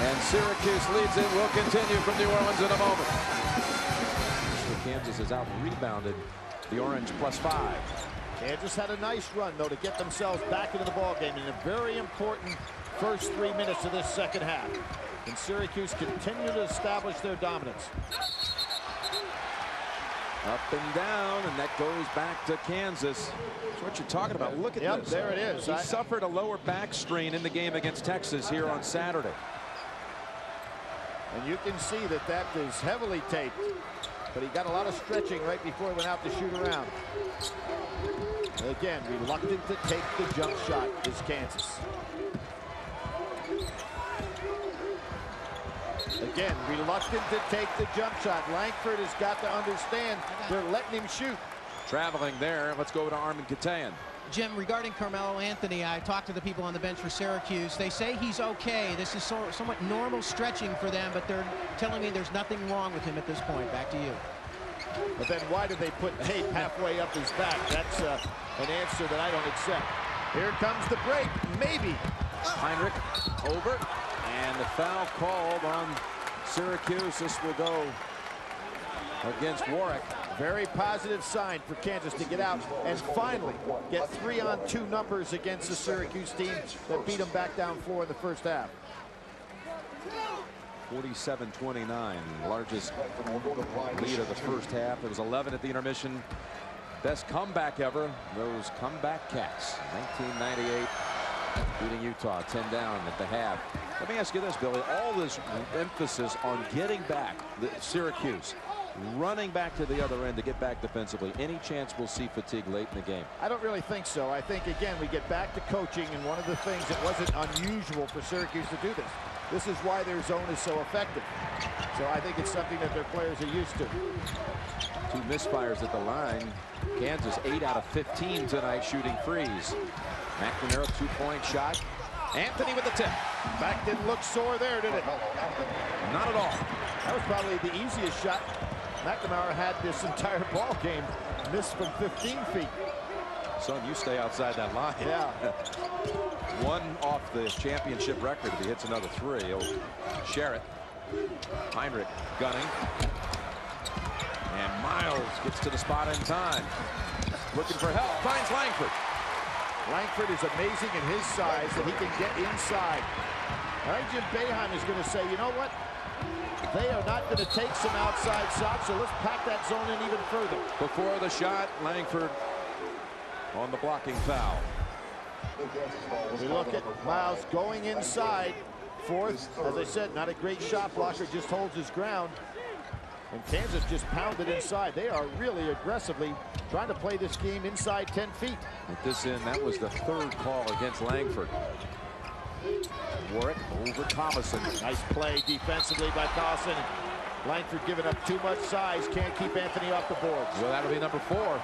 And Syracuse leads it. Will continue from New Orleans in a moment. Kansas has out-rebounded the Orange +5. Kansas had a nice run, though, to get themselves back into the ballgame in a very important first 3 minutes of this second half. And Syracuse continue to establish their dominance. Up and down, and that goes back to Kansas. That's what you're talking about. Look at this. There it is. He suffered a lower back strain in the game against Texas here on Saturday. And you can see that that is heavily taped. But he got a lot of stretching right before he went out to shoot around. And again, reluctant to take the jump shot is Kansas. Again, reluctant to take the jump shot. Langford has got to understand they're letting him shoot. Traveling there. Let's go to Armin Katayan. Jim, regarding Carmelo Anthony, I talked to the people on the bench for Syracuse. They say he's okay. This is somewhat normal stretching for them, but they're telling me there's nothing wrong with him at this point. Back to you. But then why do they put tape halfway up his back? That's an answer that I don't accept. Here comes the break. Maybe. Heinrich over. And the foul called on Syracuse. This will go against Warwick. Very positive sign for Kansas to get out and finally get 3-on-2 numbers against the Syracuse team that beat them back down floor in the first half. 47-29, largest lead of the first half. It was 11 at the intermission. Best comeback ever. Those comeback Cats. 1998 beating Utah 10 down at the half. Let me ask you this, Billy. All this emphasis on getting back the Syracuse, running back to the other end to get back defensively. Any chance we'll see fatigue late in the game? I don't really think so. I think, again, we get back to coaching, and one of the things that wasn't unusual for Syracuse to do this. This is why their zone is so effective. So I think it's something that their players are used to. 2 misfires at the line. Kansas 8 out of 15 tonight shooting threes. McNamara 2-point shot. Anthony with the tip. Back didn't look sore there, did it? Not at all. That was probably the easiest shot McNamara had this entire ball game. Missed from 15 feet. Son, you stay outside that line. Yeah. 1 off the championship record. If he hits another 3, he'll share it. Heinrich gunning. And Miles gets to the spot in time. Looking for help. Finds Langford. Langford is amazing in his size that he can get inside. All right, Jim Boeheim is going to say, you know what? They are not going to take some outside shots, so let's pack that zone in even further. Before the shot, Langford on the blocking foul. We look at Miles going inside. Fourth, as I said, not a great shot blocker, just holds his ground. And Kansas just pounded inside. They are really aggressively trying to play this game inside 10 feet. At this end, that was the third call against Langford. Warwick over Thomason. Nice play defensively by Dawson. Langford giving up too much size. Can't keep Anthony off the boards. Well, that'll be number 4.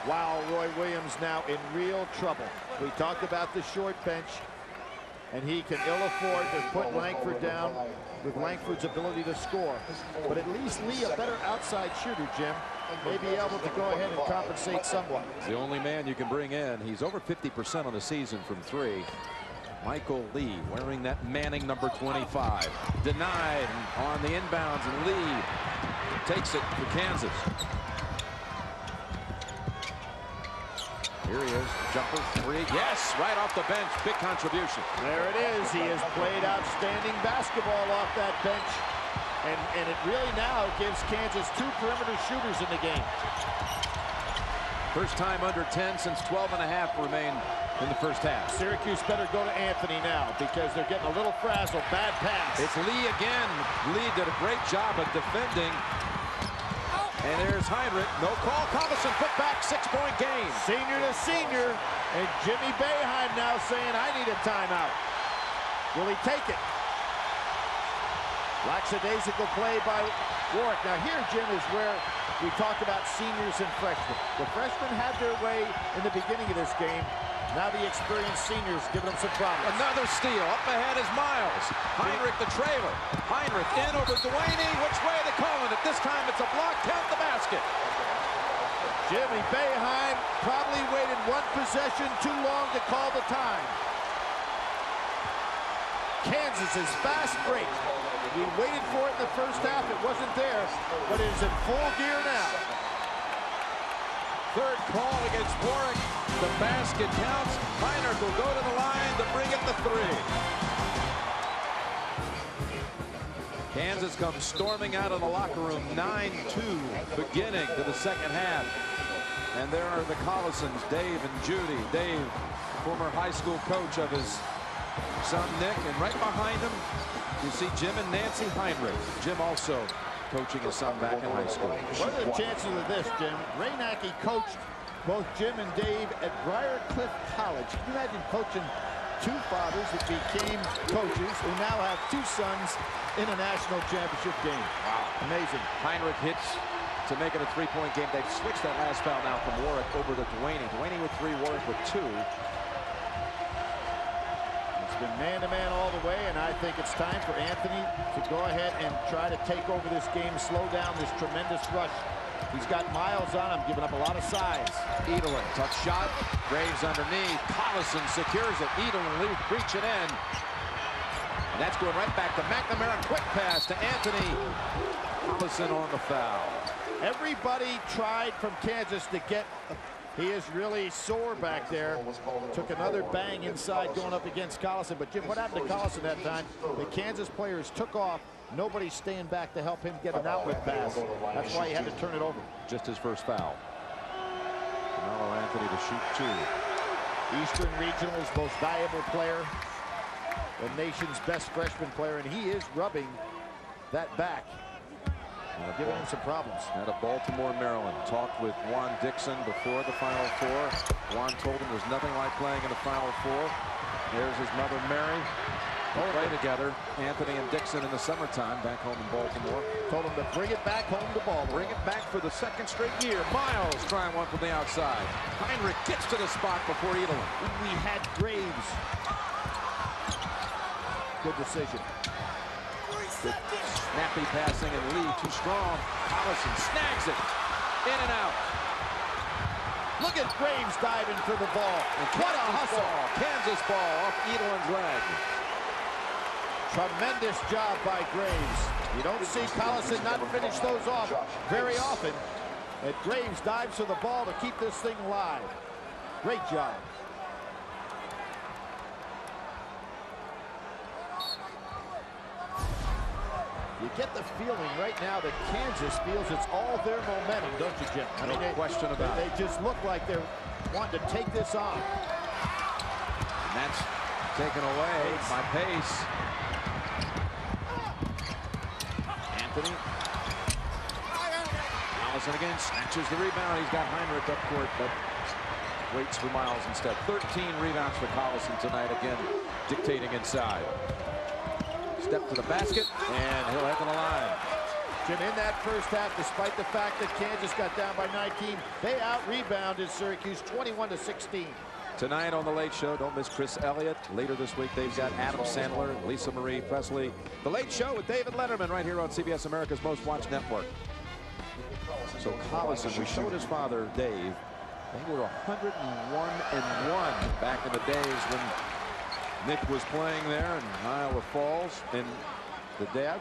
Wow, Roy Williams now in real trouble. We talked about the short bench, and he can ill afford to put Langford down with Langford's ability to score. But at least Lee, a better outside shooter, Jim, may be able to go ahead and compensate somewhat. The only man you can bring in. He's over 50% on the season from 3. Michael Lee wearing that Manning number 25. Denied on the inbounds, and Lee takes it for Kansas. Here he is, jumper 3. Yes, right off the bench, big contribution. There it is. He has played outstanding basketball off that bench. And it really now gives Kansas 2 perimeter shooters in the game. First time under 10 since 12 and a half remain in the first half. Syracuse better go to Anthony now because they're getting a little frazzled. Bad pass. It's Lee again. Lee did a great job of defending. And there's Heinrich. No call. Thomason put back, 6-point game. Senior to senior. And Jimmy Boeheim now saying, I need a timeout. Will he take it? Lackadaisical play by Warwick. Now here, Jim, is where we talk about seniors and freshmen. The freshmen had their way in the beginning of this game. Now the experienced seniors giving them some problems. Another steal. Up ahead is Miles. Heinrich the trailer. Heinrich in over Duaney. Which way are they calling it? This time it's a block. Count the basket. Jimmy Boeheim probably waited 1 possession too long to call the time. Kansas is fast break. We waited for it in the first half. It wasn't there, but it is in full gear now. Third call against Warwick. The basket counts. Heinrich will go to the line to bring it to 3. Kansas comes storming out of the locker room. 9-2 beginning to the second half. And there are the Collisons, Dave and Judy. Dave, former high school coach of his son Nick, and right behind him you see Jim and Nancy Heinrich. Jim also coaching his son back in high school. What are the chances of this, Jim? Ray Nackey coached both Jim and Dave at Briarcliff College. Can you imagine coaching 2 fathers that became coaches who now have 2 sons in a national championship game? Wow. Amazing. Heinrich hits to make it a 3-point game. They've switched that last foul now from Warwick over to Duaney. Duaney with 3, Warwick with 2. It's been man-to-man all the way, and I think it's time for Anthony to go ahead and try to take over this game, slow down this tremendous rush. He's got Miles on him, giving up a lot of size. Edelin, tough shot. Graves underneath. Collison secures it. Edelin reaching in. And that's going right back to McNamara. Quick pass to Anthony. Collison on the foul. Everybody tried from Kansas to get. He is really sore back there. Took another bang inside going up against Collison. But Jim, what happened to Collison that time? The Kansas players took off. Nobody's staying back to help him get an outlet pass. That's why he had to turn it over. Just his first foul. Carmelo Anthony to shoot 2. Eastern Regional's most valuable player. The nation's best freshman player. And he is rubbing that back. Giving him some problems. Out of Baltimore, Maryland. Talked with Juan Dixon before the Final Four. Juan told him there's nothing like playing in the Final Four. There's his mother, Mary. They play together, Anthony and Dixon, in the summertime back home in Baltimore. Told him to bring it back home to Baltimore. Bring it back for the 2nd straight year. Miles trying one from the outside. Heinrich gets to the spot before Edelin. We had Graves. Good decision. Good snappy passing, and Lee too strong. Collison snags it. In and out. Look at Graves diving for the ball. What a hustle. Kansas ball off Edelin's leg. Tremendous job by Graves. You don't see Collison not finish those off very often. And Graves dives for the ball to keep this thing alive. Great job. You get the feeling right now that Kansas feels it's all their momentum, don't you, Jim? No question about it. They just look like they're wanting to take this on. And that's taken away by Pace. Anthony Collison again snatches the rebound. He's got Heinrich up court, but waits for Miles instead. 13 rebounds for Collison tonight, again dictating inside. Step to the basket, and he'll head to the line. Jim, in that first half, despite the fact that Kansas got down by 19, they out-rebounded Syracuse 21-16. Tonight on The Late Show, don't miss Chris Elliott. Later this week, they've got Adam Sandler, Lisa Marie Presley. The Late Show with David Letterman right here on CBS America's Most Watched Network. So Collison, we showed his father, Dave. They were 101-1 back in the days when Nick was playing there in Iowa Falls. And the dad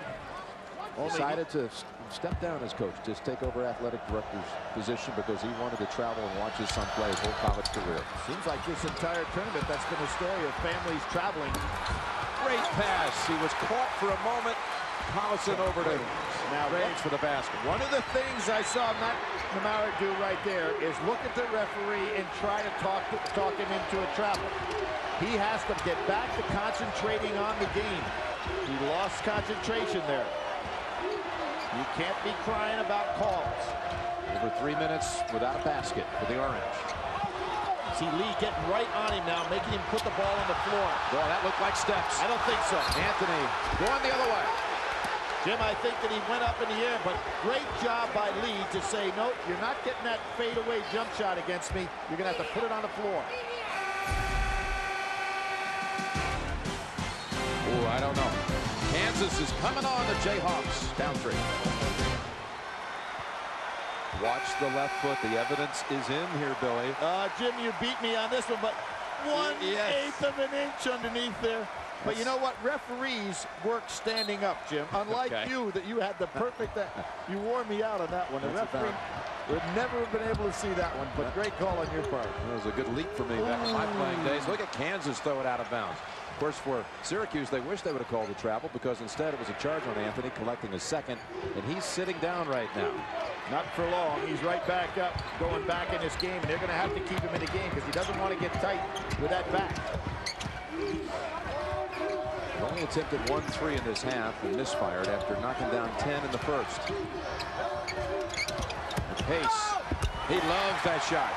decided to step down as coach, just take over athletic director's position because he wanted to travel and watch his son play his whole college career. Seems like this entire tournament, that's been a story of families traveling. Great pass. He was caught for a moment. Collison over to Graves for the basket. One of the things I saw Matt McNamara do right there is look at the referee and try to talk him into a travel. He has to get back to concentrating on the game. He lost concentration there. You can't be crying about calls. Over 3 minutes without a basket for the Orange. See Lee getting right on him now, making him put the ball on the floor. Boy, that looked like steps. I don't think so. Anthony going the other way. Jim, I think that he went up in the air, but great job by Lee to say, no, you're not getting that fadeaway jump shot against me. You're going to have to put it on the floor. Oh, I don't know. Kansas is coming on the Jayhawks. Down 3. Watch the left foot. The evidence is in here, Billy. Jim, you beat me on this one, but 1/8 of an inch underneath there. But you know what? Referees work standing up, Jim. Unlike you, that you had the perfect... you wore me out on that one. The referee would never have been able to see that one, but great call on your part. That was a good leap for me back in my playing days. Look at Kansas throw it out of bounds. Of course, for Syracuse, they wish they would have called the travel because instead it was a charge on Anthony, collecting a second, and he's sitting down right now. Not for long. He's right back up, going back in this game, and they're going to have to keep him in the game because he doesn't want to get tight with that back. He only attempted 1 3 in this half and misfired after knocking down 10 in the first. The pace. He loves that shot.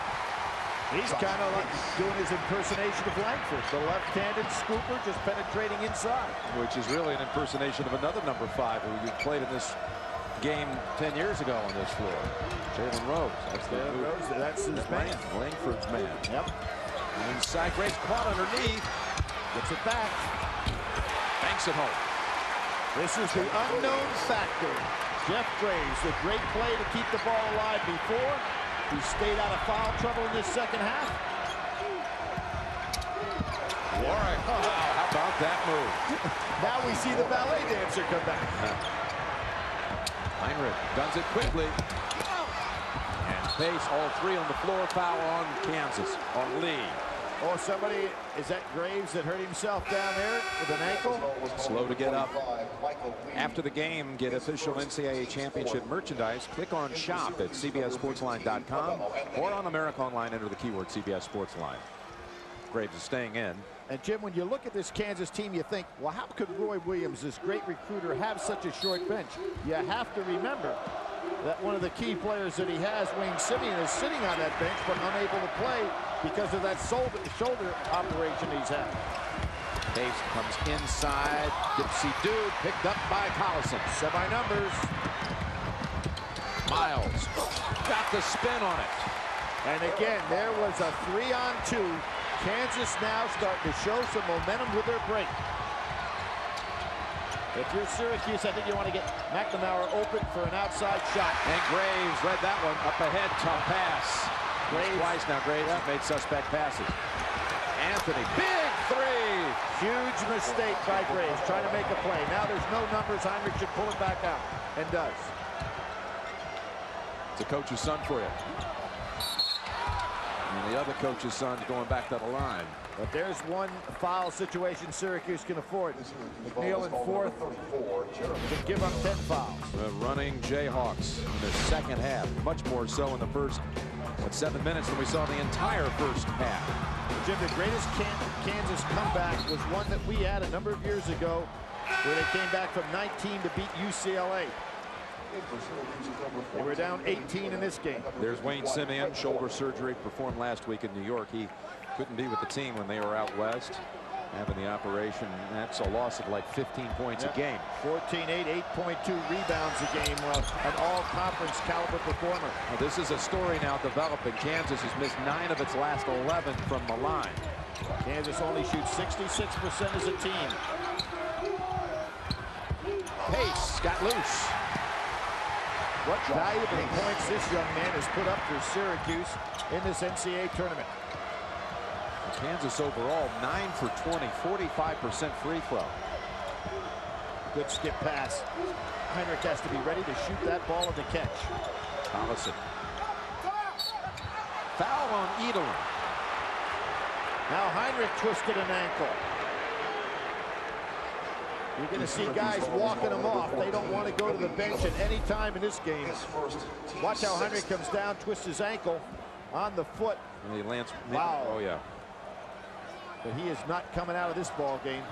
He's kind of like doing his impersonation of Langford. The left-handed scooper just penetrating inside. Which is really an impersonation of another number 5 who you played in this game 10 years ago on this floor. Jalen Rose. That's his man. Langford's man. Yep. Inside, Graves caught underneath. Gets it back. Banks it home. This is the unknown factor. Jeff Graves, the great play to keep the ball alive before. He stayed out of foul trouble in this second half. Warwick. Oh, how about that move? Now we see the ballet dancer come back. Heinrich does it quickly. And pace, all 3 on the floor. Foul on Kansas, on Lee. Oh, somebody, is that Graves that hurt himself down there with an ankle? Slow to get up. After the game, get official NCAA championship merchandise. Click on shop at cbssportsline.com or on America Online, enter the keyword CBS Sportsline. Graves is staying in. And Jim, when you look at this Kansas team, you think, well, how could Roy Williams, this great recruiter, have such a short bench? You have to remember that one of the key players that he has, Wayne Simeon, is sitting on that bench but unable to play because of that shoulder operation he's had. Pace comes inside. Dipsy Dude picked up by Collison. Semi-numbers. Miles got the spin on it. And again, there was a 3-on-2. Kansas now starting to show some momentum with their break. If you're Syracuse, I think you want to get McNamara open for an outside shot. And Graves read that one up ahead. Tough pass. Graves twice now. Graves has made suspect passes. Anthony, big 3. Huge mistake by Graves, trying to make a play. Now there's no numbers. Heinrich should pull it back out, and does. It's a coach's son for you. And the other coach's son's going back to the line. But there's one foul situation Syracuse can afford. McNeil in 4th can give up 10 fouls. The running Jayhawks in the second half, much more so in the first 7 minutes than we saw the entire first half. Jim, the greatest Kansas comeback was one that we had a number of years ago where they came back from 19 to beat UCLA. They were down 18 in this game. There's Wayne Simeon, shoulder surgery, performed last week in New York. He couldn't be with the team when they were out west having the operation. That's a loss of like 15 points a game. 14-8, 8.2 rebounds a game. An all-conference caliber performer. Well, this is a story now developing. Kansas has missed 9 of its last 11 from the line. Kansas only shoots 66% as a team. Pace got loose. What valuable points this young man has put up for Syracuse in this NCAA tournament. Kansas overall 9 for 20, 45% free throw. Good skip pass. Heinrich has to be ready to shoot that ball at the catch. Collison. Foul on Edelin. Now Heinrich twisted an ankle. You're going to see guys walking them off. They don't want to go to the bench at any time in this game. Watch how Heinrich comes down, twists his ankle on the foot. And he lands. Wow. Oh, yeah. But he is not coming out of this ball game.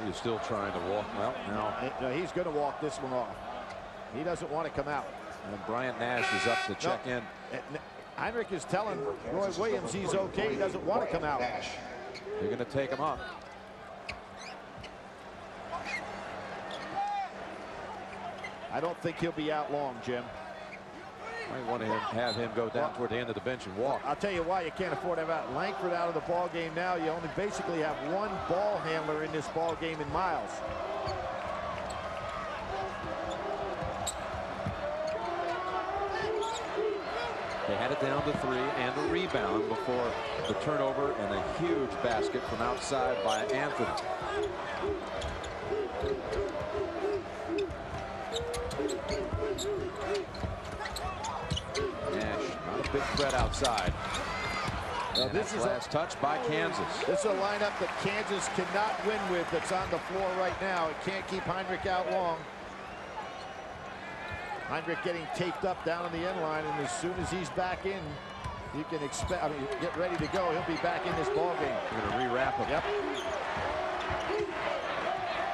He is still trying to walk. Well, now he's going to walk this one off. He doesn't want to come out. And Bryant Nash is up to check in. Heinrich is telling Roy Williams he's okay. He doesn't want to come out. They're going to take him up. I don't think he'll be out long, Jim. Might want to have him go down toward the end of the bench and walk. I'll tell you why you can't afford to have out Langford out of the ball game now. You only basically have one ball handler in this ball game in Miles. They had it down to 3 and a rebound before the turnover and a huge basket from outside by Anthony. Nash, not a big threat outside. This is last touch by Kansas. This is a lineup that Kansas cannot win with that's on the floor right now. It can't keep Heinrich out long. Heinrich getting taped up down on the end line, and as soon as he's back in, you can expect, get ready to go. He'll be back in this ball game. We're going to re-wrap him. Yep.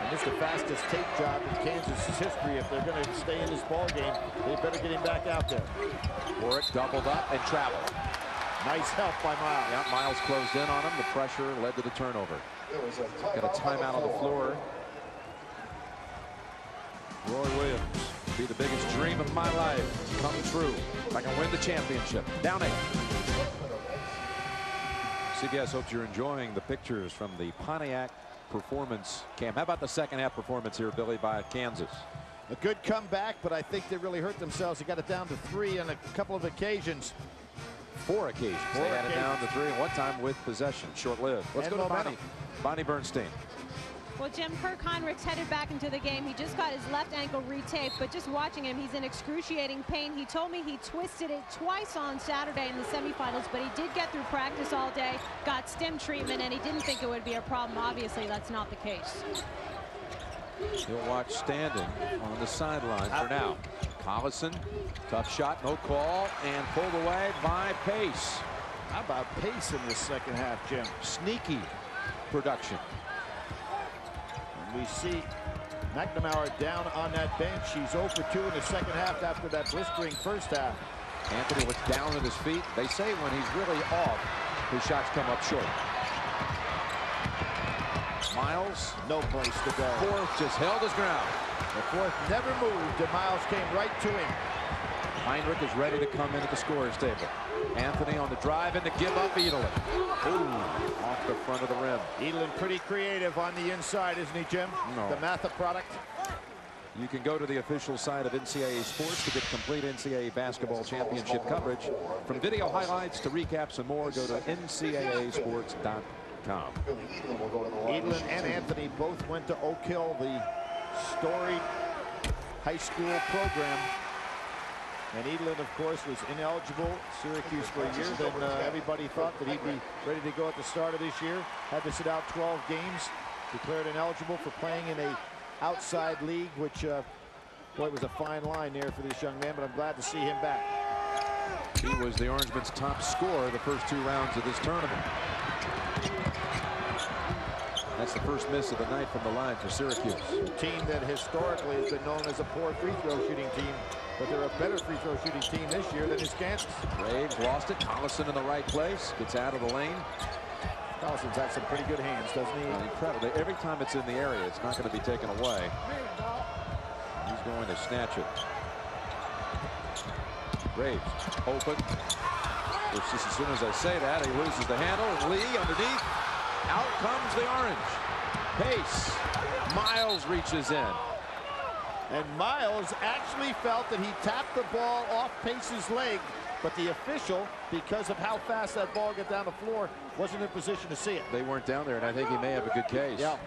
And this is the fastest tape job in Kansas's history. If they're going to stay in this ball game, they better get him back out there. Warwick doubled up and traveled. Nice help by Miles. Yeah, Miles closed in on him. The pressure led to the turnover. Got a timeout on the floor. Roy Williams, be the biggest dream of my life come true. If I can win the championship. Down 8. CBS hopes you're enjoying the pictures from the Pontiac performance camp. How about the second half performance here, Billy, by Kansas? A good comeback, but I think they really hurt themselves. They got it down to 3 on a couple of occasions. 4 occasions. They had it down to 3, and one time with possession. Short-lived. Let's go to Bonnie Bernstein. Well, Jim, Kirk Heinrich's headed back into the game. He just got his left ankle retaped, but just watching him, he's in excruciating pain. He told me he twisted it twice on Saturday in the semifinals, but he did get through practice all day, got stim treatment, and he didn't think it would be a problem. Obviously, that's not the case. He'll watch standing on the sideline for now. Collison, tough shot, no call, and pulled away by Pace. How about Pace in this second half, Jim? Sneaky production. We see McNamara down on that bench. He's 0 for 2 in the second half after that blistering first half. Anthony was down at his feet. They say when he's really off, his shots come up short. Miles, no place to go. Fourth just held his ground. The fourth never moved, and Miles came right to him. Heinrich is ready to come in at the scorer's table. Anthony on the drive and to give up Edelin. Ooh, off the front of the rim. Edelin pretty creative on the inside, isn't he, Jim? No. The Matha product. You can go to the official site of NCAA Sports to get complete NCAA basketball championship coverage. From video highlights to recaps and more, go to ncaasports.com. Edelin and Anthony both went to Oak Hill, the storied high school program. And Edelin, of course, was ineligible Syracuse for a year. Then everybody thought that he'd be ready to go at the start of this year. Had to sit out 12 games. Declared ineligible for playing in a outside league, which, boy, it was a fine line there for this young man, but I'm glad to see him back. He was the Orangemen's top scorer the first 2 rounds of this tournament. That's the first miss of the night from the line for Syracuse. A team that historically has been known as a poor free throw shooting team, but they're a better free throw shooting team this year than is Kansas. Graves lost it. Collison in the right place. Gets out of the lane. Collison's had some pretty good hands, doesn't he? Incredible. Every time it's in the area, it's not going to be taken away. He's going to snatch it. Graves open. Just as soon as I say that, he loses the handle. And Lee underneath. Out comes the orange. Pace. Miles reaches in. And Miles actually felt that he tapped the ball off Pace's leg, but the official, because of how fast that ball got down the floor, wasn't in position to see it. They weren't down there, and I think he may have a good case. Yeah.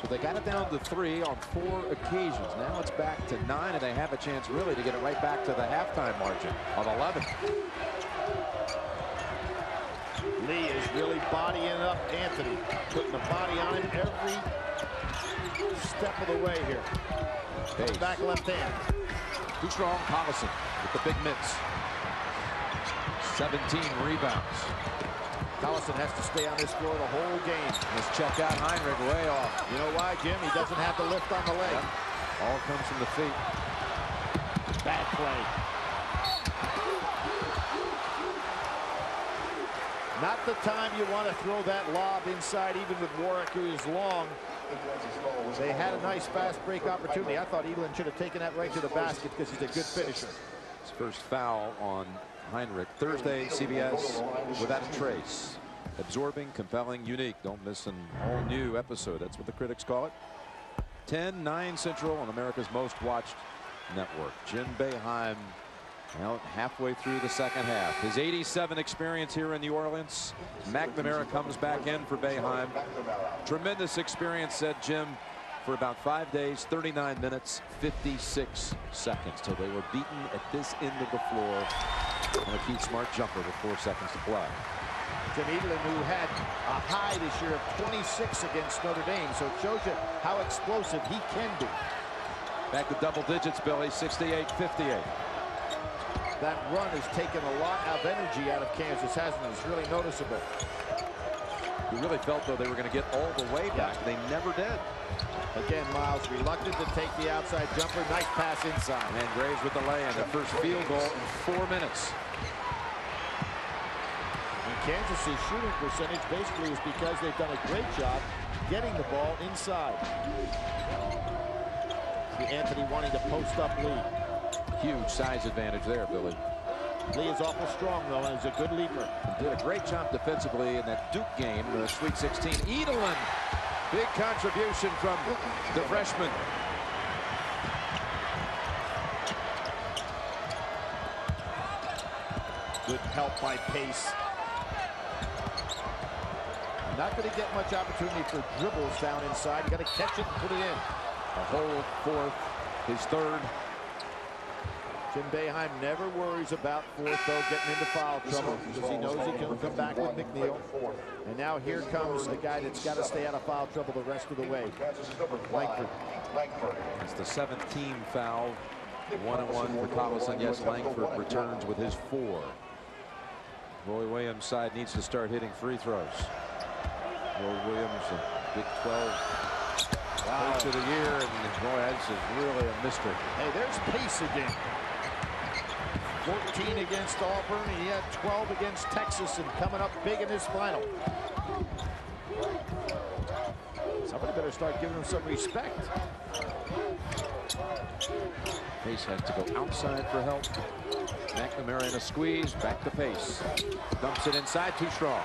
So they got it down to 3 on 4 occasions. Now it's back to 9, and they have a chance really to get it right back to the halftime margin of 11. Lee is really bodying up Anthony, putting the body on him every step of the way here. Pace. Back left hand. Too strong. Collison with the big mitts. 17 rebounds. Collison has to stay on this floor the whole game. Let's check out Heinrich way off. You know why, Jim? He doesn't have the lift on the leg. Yep. All comes from the feet. Bad play. Not the time you want to throw that lob inside, even with Warwick, who is long. They had a nice fast break opportunity. I thought Edelin should have taken that right to the basket because he's a good finisher. His first foul on Heinrich. Thursday, CBS without a trace. Absorbing, compelling, unique. Don't miss an all-new episode. That's what the critics call it. 10-9 Central on America's most watched network. Jim Boeheim out halfway through the second half. His 87 experience here in New Orleans. McNamara comes back in for Boeheim. Tremendous experience, said Jim, for about 5 days, 39 minutes, 56 seconds till they were beaten at this end of the floor on a Keith Smart jumper with 4 seconds to play. Jim Edelin, who had a high this year of 26 against Notre Dame, so it shows you how explosive he can be. Back to double digits, Billy, 68-58. That run has taken a lot of energy out of Kansas, hasn't it? It's really noticeable. You really felt, though, they were going to get all the way back. They never did. Again, Miles reluctant to take the outside jumper. Nice pass inside. And Graves with the lay-in. The first field goal in 4 minutes. And Kansas's shooting percentage basically is because they've done a great job getting the ball inside. See Anthony wanting to post up Lee. Huge size advantage there, Billy. Lee is awful strong, though, and is a good leaper. He did a great job defensively in that Duke game, the Sweet 16. Edelin, big contribution from the freshman. Good help by Pace. Not going to get much opportunity for dribbles down inside. You got to catch it and put it in. A whole fourth, his third. Jim Boeheim never worries about fourth, though, getting into foul trouble because he knows he can come back with McNeil. And now here comes a guy that's got to stay out of foul trouble the rest of the way. Langford. It's the 7th team foul. 1-1 for Collison. Yes, Langford returns with his 4. Roy Williams' side needs to start hitting free throws. Roy Williams, a Big 12 Coach of the year, and boy, this is really a mystery. Hey, there's Pace again. 14 against Auburn, and he had 12 against Texas, and coming up big in this final. Somebody better start giving him some respect. Pace has to go outside for help. McNamara in a squeeze, back to Pace. Dumps it inside, too strong.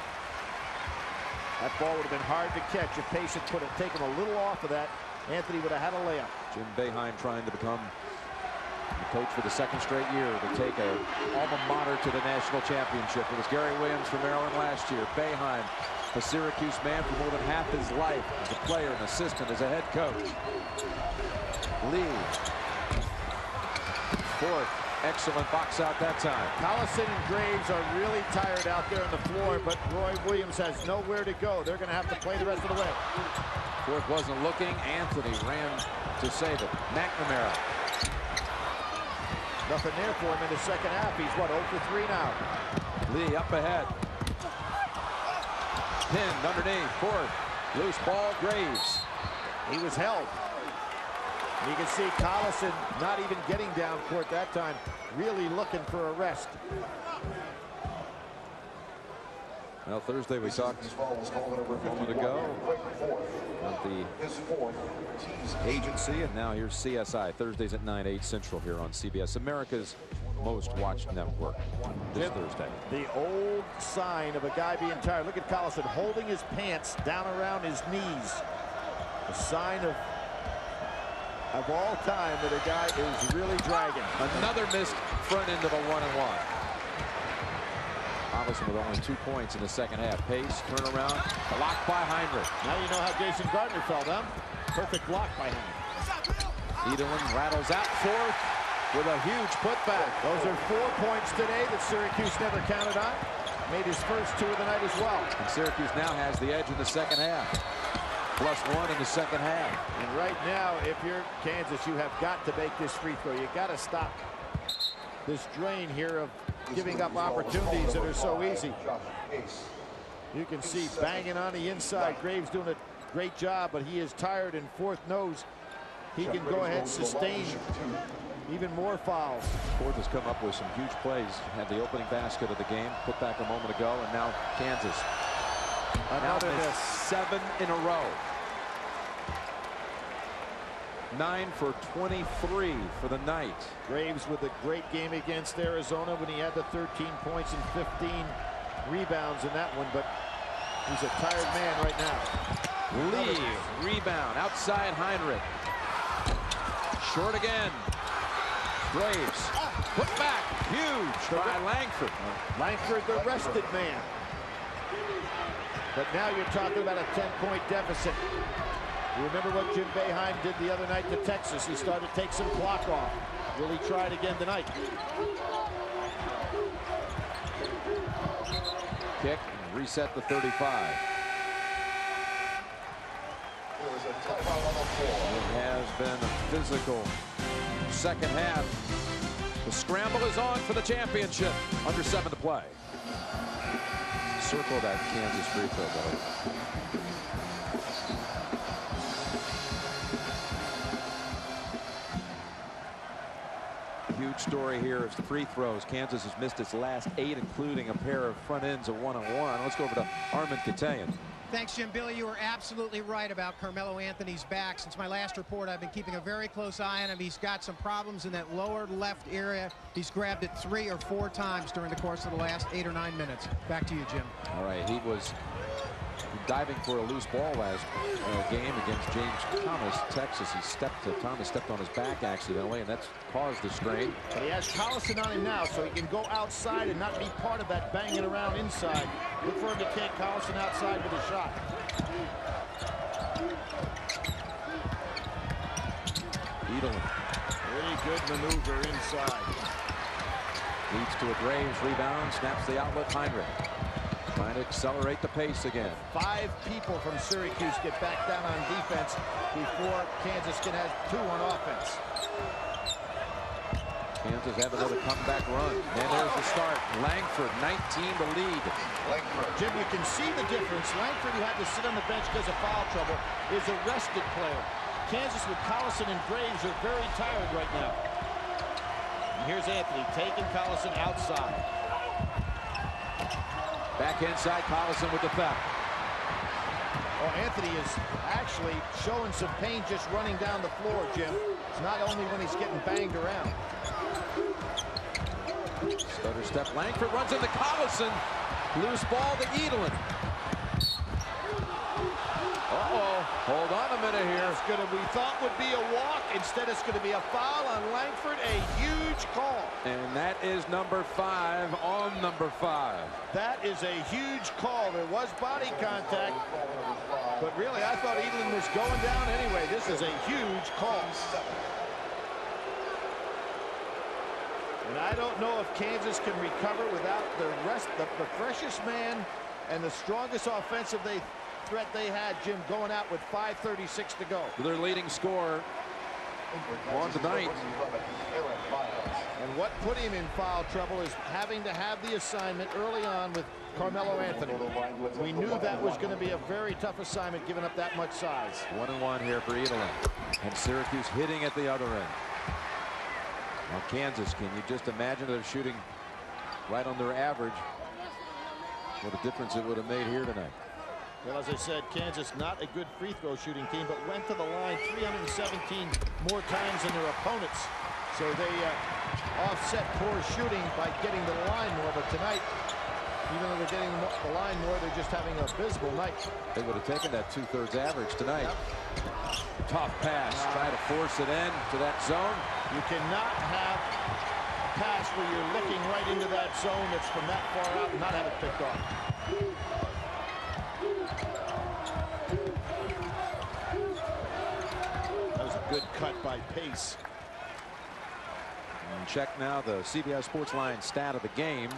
That ball would have been hard to catch if Pace had taken a little off of that. Anthony would have had a layup. Jim Boeheim trying to become the coach for the 2nd straight year to take a alma mater to the national championship. It was Gary Williams from Maryland last year. Boeheim, a Syracuse man for more than half his life as a player, an assistant, as a head coach. Lee. 4th. Excellent box out that time. Collison and Graves are really tired out there on the floor, but Roy Williams has nowhere to go. They're going to have to play the rest of the way. 4th wasn't looking. Anthony ran to save it. McNamara. Nothing there for him in the second half. He's, what, 0 for 3 now? Lee up ahead. pinned underneath. Fourth. Loose ball, Graves. He was held. You can see Collison not even getting down court that time, really looking for a rest. Well, Thursday we talked a moment ago about the agency, and now here's CSI. Thursdays at 9, 8 Central here on CBS, America's most watched network this Thursday. The old sign of a guy being tired. Look at Collison holding his pants down around his knees. A sign of all time that a guy is really dragging. Another missed front end of a 1-and-1. Collison with only 2 points in the second half. Pace, turnaround, blocked by Heinrich. Now you know how Jason Gardner fell down. Perfect block by him. Edelman rattles out fourth with a huge putback. Those are 4 points today that Syracuse never counted on. Made his first 2 of the night as well. And Syracuse now has the edge in the second half. +1 in the second half. And right now, if you're Kansas, you have got to make this free throw. You got to stop this drain here of giving up opportunities that are so easy. You can see banging on the inside. Graves doing a great job, but he is tired, and Fourth knows he can go ahead and sustain even more fouls. Fourth has come up with some huge plays. Had the opening basket of the game, put back a moment ago, and now Kansas. Another now miss. 7 in a row. 9 for 23 for the night. Graves with a great game against Arizona when he had the 13 points and 15 rebounds in that one, but he's a tired man right now. Lee, rebound, outside Heinrich. Short again. Graves, put back, huge by Langford. Langford, the rested man. But now you're talking about a 10-point deficit. You remember what Jim Boeheim did the other night to Texas. He started to take some clock off. Will he try it again tonight? Kick, reset the 35. It has been a physical second half. The scramble is on for the championship. Under 7 to play. Circle that Kansas free throw, buddy. Huge story here is the free throws. Kansas has missed its last 8, including a pair of front ends of 1-on-1. Let's go over to Armin Katayan. Thanks, Jim. Billy, you were absolutely right about Carmelo Anthony's back. Since my last report, I've been keeping a very close eye on him. He's got some problems in that lower left area. He's grabbed it 3 or 4 times during the course of the last 8 or 9 minutes. Back to you, Jim. All right, he was diving for a loose ball last game against James Thomas, Texas. Thomas stepped on his back accidentally, and that's caused the strain. But he has Collison on him now, so he can go outside and not be part of that banging around inside. Look for him to take Collison outside with a shot. Edelman. Really good maneuver inside. Leads to a Graves rebound, snaps the outlet. Heinrich trying to accelerate the pace again. 5 people from Syracuse get back down on defense before Kansas can have 2 on offense. Kansas have another comeback run. And there's the start. Langford, 19 to lead. Jim, you can see the difference. Langford, who had to sit on the bench because of foul trouble, is a rested player. Kansas with Collison and Graves are very tired right now. And here's Anthony taking Collison outside. Back inside, Collison with the foul. Oh, Anthony is actually showing some pain just running down the floor, Jim. It's not only when he's getting banged around. Stutter step. Langford runs into Collison. Loose ball to Edelman. Uh-oh. Hold on a minute here. It's going to, we thought would be a walk. Instead, it's going to be a foul on Langford. A huge call. And that is number 5 on number 5. That is a huge call. There was body contact. But really, I thought Edelman was going down anyway. This is a huge call. And I don't know if Kansas can recover without the freshest man and the strongest offensive threat they had, Jim, going out with 5:36 to go. Their leading scorer on tonight. And what put him in foul trouble is having to have the assignment early on with Carmelo Anthony. We knew that was going to be a very tough assignment, giving up that much size. 1-1 here for Edelin. And Syracuse hitting at the other end. Now Kansas, can you just imagine they're shooting right on their average? What a difference it would have made here tonight. Well, as I said, Kansas not a good free throw shooting team, but went to the line 317 more times than their opponents. So they offset poor shooting by getting to the line more. But tonight, even though they're getting the line more, they're just having an abysmal night. They would have taken that 2/3 average tonight. Yep. Tough pass. Try to force it in to that zone. You cannot have a pass where you're looking right into that zone that's from that far out and not have it picked off. That was a good cut by Pace. And check now the CBS Sports Line stat of the game.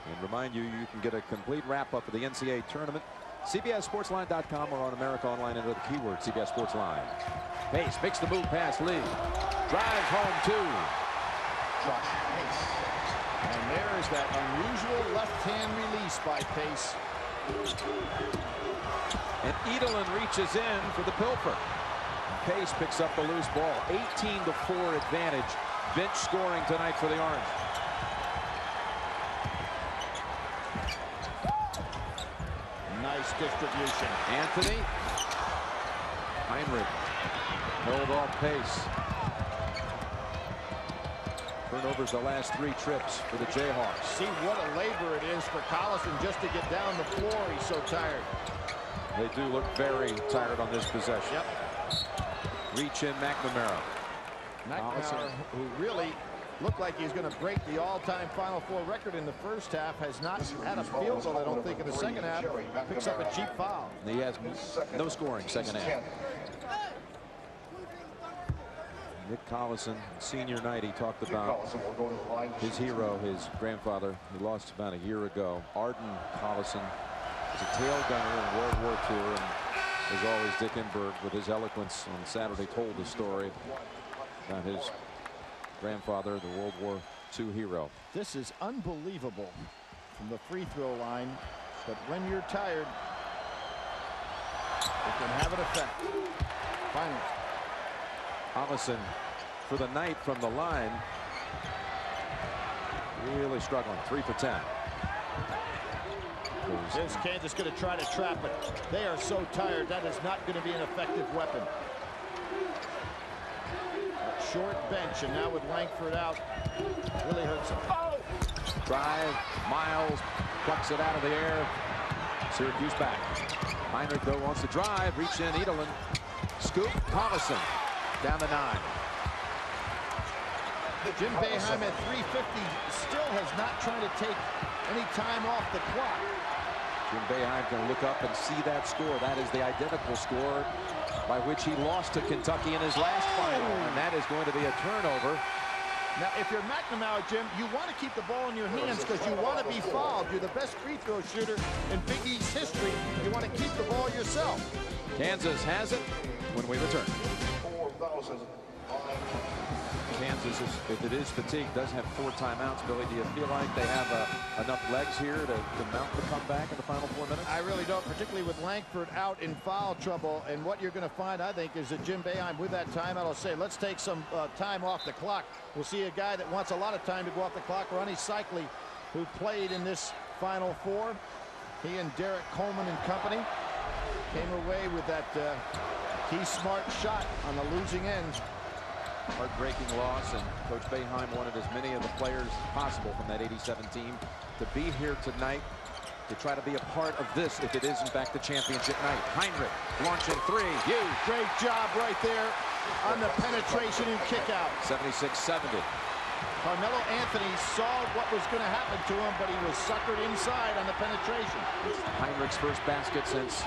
And remind you, you can get a complete wrap-up of the NCAA tournament. CBSSportsLine.com or on America Online under the keyword CBS Sports Line. Pace makes the move past Lee. Drives home two. And there's that unusual left-hand release by Pace. And Edelin reaches in for the pilfer. Pace picks up the loose ball. 18-4 advantage. Bench scoring tonight for the Orange. Nice distribution. Anthony. Heinrich. Held off Pace. Turnovers the last 3 trips for the Jayhawks. See what a labor it is for Collison just to get down the floor. He's so tired. They do look very tired on this possession. Yep. Reach in McNamara. McNamara, who really looked like he's going to break the all-time Final Four record in the first half, has not had a field goal, I don't think, in the second half. Picks up a cheap foul. He has no scoring second half. Nick Collison, senior night, he talked about his hero, his grandfather, who lost about a year ago. Arden Collison was a tail gunner in World War II, and as always, Dick Enberg, with his eloquence on Saturday, told the story about his grandfather, the World War II hero. This is unbelievable from the free throw line, but when you're tired, it can have an effect. Finally. Collison for the night from the line. Really struggling. 3 for 10. Is Kansas going to try to trap it? They are so tired. That is not going to be an effective weapon. Short bench, and now with Langford out, really hurts him. Oh! Drive. Miles plucks it out of the air. Syracuse back. Heinrich, though, wants to drive. Reach in. Edelin. Scoop. Collison. Down the 9. Jim Boeheim at 3:50 still has not tried to take any time off the clock. Jim Boeheim can look up and see that score. That is the identical score by which he lost to Kentucky in his last final. And that is going to be a turnover. Now, if you're McNamara, Jim, you want to keep the ball in your hands because you want to be fouled. You're the best free throw shooter in Big East history. You want to keep the ball yourself. Kansas has it when we return. Kansas, if it is fatigue, does have 4 timeouts. Billy, do you feel like they have enough legs here to mount the comeback in the final 4 minutes? I really don't, particularly with Langford out in foul trouble. And what you're going to find, I think, is that Jim Boeheim, with that timeout, will say, let's take some time off the clock. We'll see a guy that wants a lot of time to go off the clock, Ronnie Cycli, who played in this Final Four. He and Derek Coleman and company came away with that key smart shot on the losing end. Heartbreaking loss, and Coach Boeheim wanted as many of the players possible from that '87 team to be here tonight to try to be a part of this, if it is in fact the championship night. Heinrich launching 3, huge. Great job right there on the penetration and kick out. 76-70. Carmelo Anthony saw what was going to happen to him, but he was suckered inside on the penetration. Heinrich's first basket since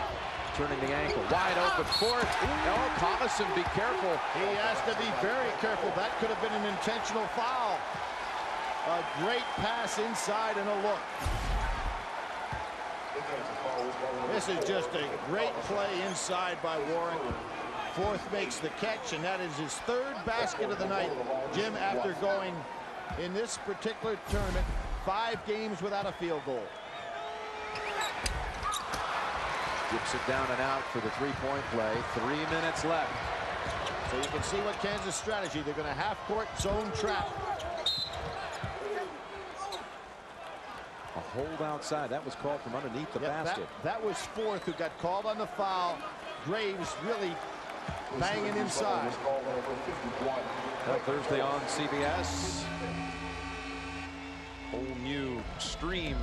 turning the ankle. Wide open for it. Oh, Collison, be careful. He has to be very careful. That could have been an intentional foul. A great pass inside and a look. This is just a great play inside by Warren. Fourth makes the catch, and that is his third basket of the night. Jim, after going in this particular tournament 5 games without a field goal. Dips it down and out for the three-point play. 3 minutes left. So you can see what Kansas strategy. They're going to half-court zone trap. A hold outside. That was called from underneath the basket. That was Fourth who got called on the foul. Graves really banging inside. Thursday on CBS. Whole new stream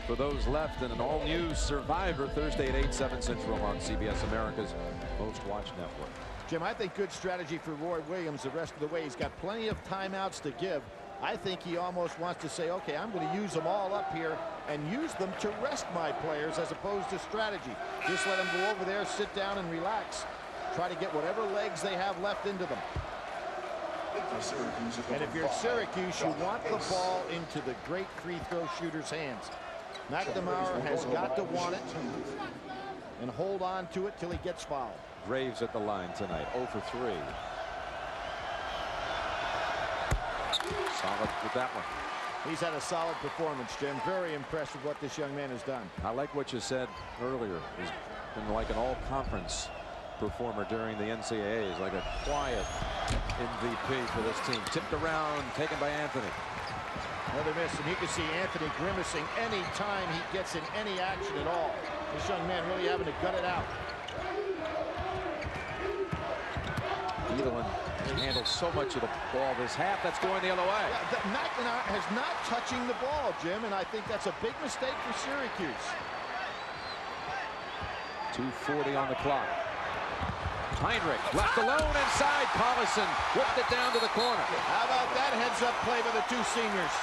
for those left, and an all-new Survivor Thursday at 8, 7 Central on CBS, America's most watched network. Jim, I think good strategy for Roy Williams the rest of the way. He's got plenty of timeouts to give. I think he almost wants to say, okay, I'm going to use them all up here and use them to rest my players as opposed to strategy. Just let them go over there, sit down and relax. Try to get whatever legs they have left into them. And if you're Syracuse, you want the ball into the great free throw shooter's hands. McNamara has got to want it and hold on to it till he gets fouled. Graves at the line tonight, 0 for 3. Solid with that one. He's had a solid performance, Jim. Very impressed with what this young man has done. I like what you said earlier. He's been like an all-conference performer during the NCAAs, like a quiet MVP for this team. Tipped around, taken by Anthony. Another miss, and you can see Anthony grimacing any time he gets in any action at all. This young man really having to gut it out. Edelin handled so much of the ball this half. That's going the other way. Yeah, McNamara has not touching the ball, Jim, and I think that's a big mistake for Syracuse. 2:40 on the clock. Heinrich left alone inside. Collison whipped it down to the corner. How about that heads-up play by the two seniors?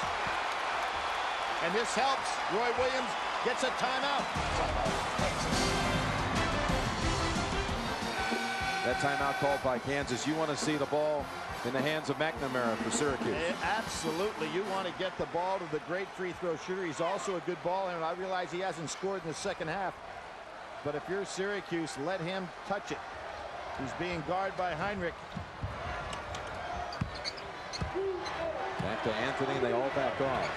And this helps. Roy Williams gets a timeout. That timeout called by Kansas. You want to see the ball in the hands of McNamara for Syracuse. Absolutely. You want to get the ball to the great free throw shooter. He's also a good ball handler. I realize he hasn't scored in the second half. But if you're Syracuse, let him touch it. He's being guarded by Heinrich. Back to Anthony, and they all back off.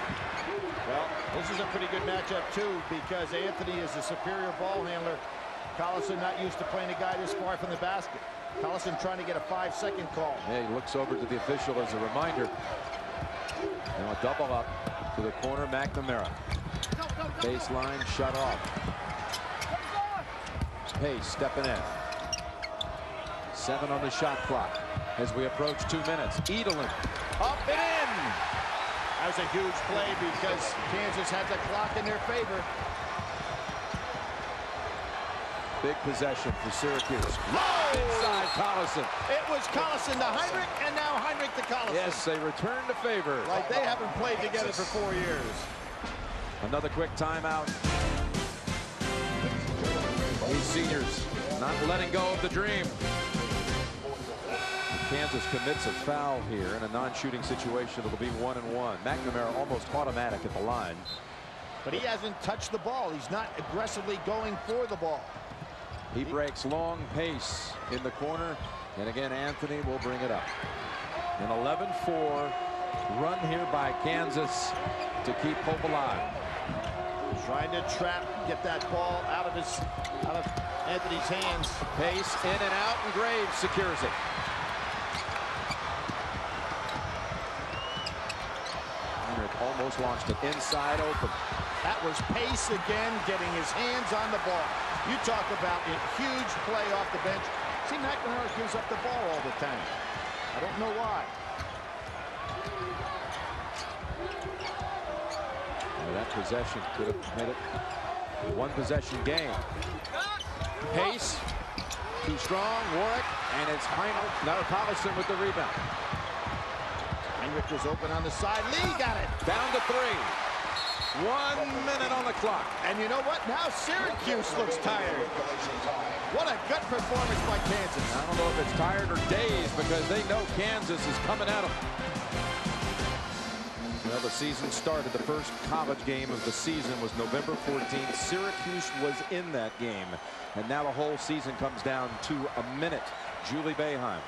Well, this is a pretty good matchup, too, because Anthony is a superior ball handler. Collison not used to playing a guy this far from the basket. Collison trying to get a 5-second call. Yeah, he looks over to the official as a reminder. Now a double up to the corner, McNamara. Baseline shut off. Pace stepping in. 7 on the shot clock as we approach 2 minutes. Edelin up and in. That was a huge play because Kansas had the clock in their favor. Big possession for Syracuse. Low inside Collison. It was Collison to Heinrich, and now Heinrich to Collison. Yes, they return to favor. Like they haven't played together for 4 years. Another quick timeout. These seniors not letting go of the dream. Kansas commits a foul here in a non-shooting situation. It'll be 1-1. McNamara almost automatic at the line. But he hasn't touched the ball. He's not aggressively going for the ball. He breaks long pace in the corner. And again, Anthony will bring it up. An 11-4 run here by Kansas to keep hope alive. Trying to trap, get that ball out of Anthony's hands. Pace in and out, and Graves secures it. Heinrich almost launched it inside open. That was Pace again, getting his hands on the ball. You talk about a huge play off the bench. See, McNamara gives up the ball all the time. I don't know why. Well, that possession could have made it a one-possession game. Pace, too strong. Warwick, and it's Heinrich. Now Collison with the rebound. Heinrich was open on the side. Lee got it. Down to 3. 1 minute on the clock. And you know what? Now Syracuse looks tired. What a gut performance by Kansas. I don't know if it's tired or dazed because they know Kansas is coming at them. Well, the season started. The first college game of the season was November 14th. Syracuse was in that game. And now the whole season comes down to a minute Julie Boeheim.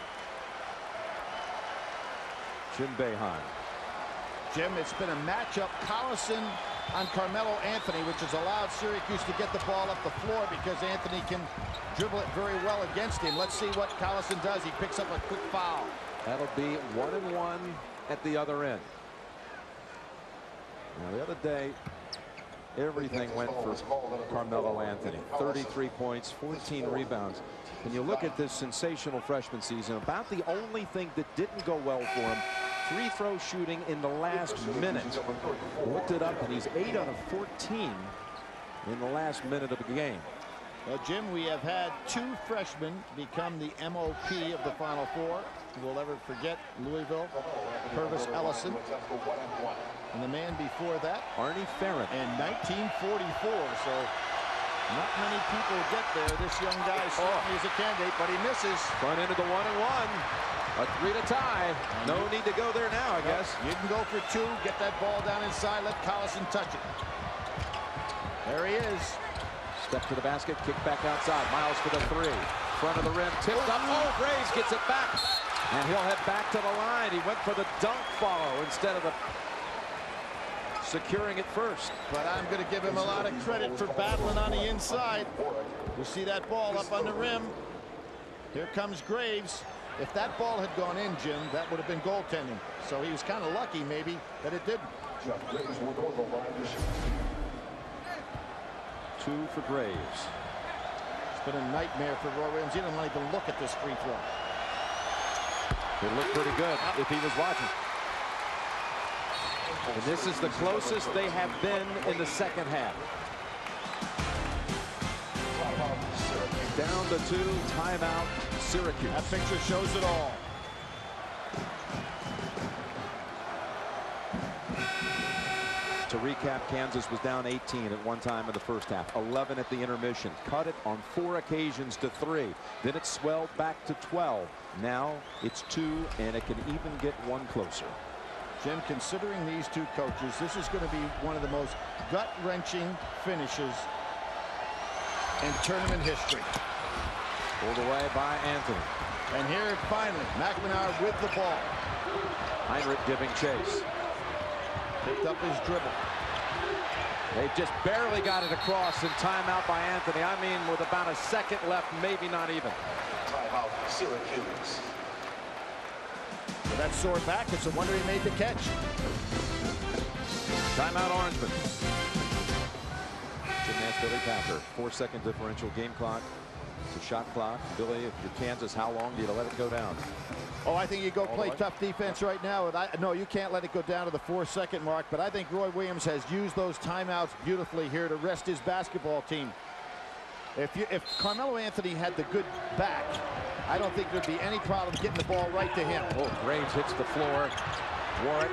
Jim Boeheim. Jim, it's been a matchup. Collison on Carmelo Anthony, which has allowed Syracuse to get the ball up the floor because Anthony can dribble it very well against him. Let's see what Collison does. He picks up a quick foul. That'll be 1-1 at the other end. Now, the other day, everything went for Carmelo Anthony. 33 points, 14 rebounds. When you look at this sensational freshman season, about the only thing that didn't go well for him, free throw shooting in the last minute. Looked it up, and he's 8 out of 14 in the last minute of the game. Well, Jim, we have had 2 freshmen become the MOP of the Final Four. We'll never forget Louisville, Purvis Ellison. And the man before that, Arnie Ferrin. In 1944, so not many people get there. This young guy certainly is a candidate, but he misses. Front end of the 1-1. A 3 to tie. No need to go there now, I guess. You can go for 2, get that ball down inside, let Collison touch it. There he is. Step to the basket, kick back outside. Miles for the 3. Front of the rim, tipped up. Oh, Graves gets it back. And he'll head back to the line. He went for the dunk follow instead of the securing it first. But I'm going to give him a lot of credit for battling on the inside. You see that ball up on the rim. Here comes Graves. If that ball had gone in, Jim, that would have been goaltending. So he was kind of lucky, maybe, that it didn't. 2 for Graves. It's been a nightmare for Roy Williams. He didn't want to even look at this free throw. It looked pretty good if he was watching. And this is the closest they have been in the second half. Down to 2, timeout, Syracuse. That picture shows it all. To recap, Kansas was down 18 at one time in the first half, 11 at the intermission, cut it on 4 occasions to 3. Then it swelled back to 12. Now it's 2, and it can even get 1 closer. Jim, considering these 2 coaches, this is going to be one of the most gut-wrenching finishes in tournament history. Pulled away by Anthony. And here finally, McNamara with the ball. Heinrich giving chase. Picked up his dribble. They just barely got it across, and timeout by Anthony. I mean, with about a second left, maybe not even. Timeout, Syracuse. With that sore back, it's a wonder he made the catch. Timeout, Orangeman. Gymnast Billy Packer. 4-second differential game clock. It's a shot clock. Billy, if you're Kansas, how long do you let it go down? Oh, I think you go play tough defense right now. No, you can't let it go down to the 4-second mark, but I think Roy Williams has used those timeouts beautifully here to rest his basketball team. If Carmelo Anthony had the good back, I don't think there'd be any problem getting the ball right to him. Oh, Graves hits the floor. Warwick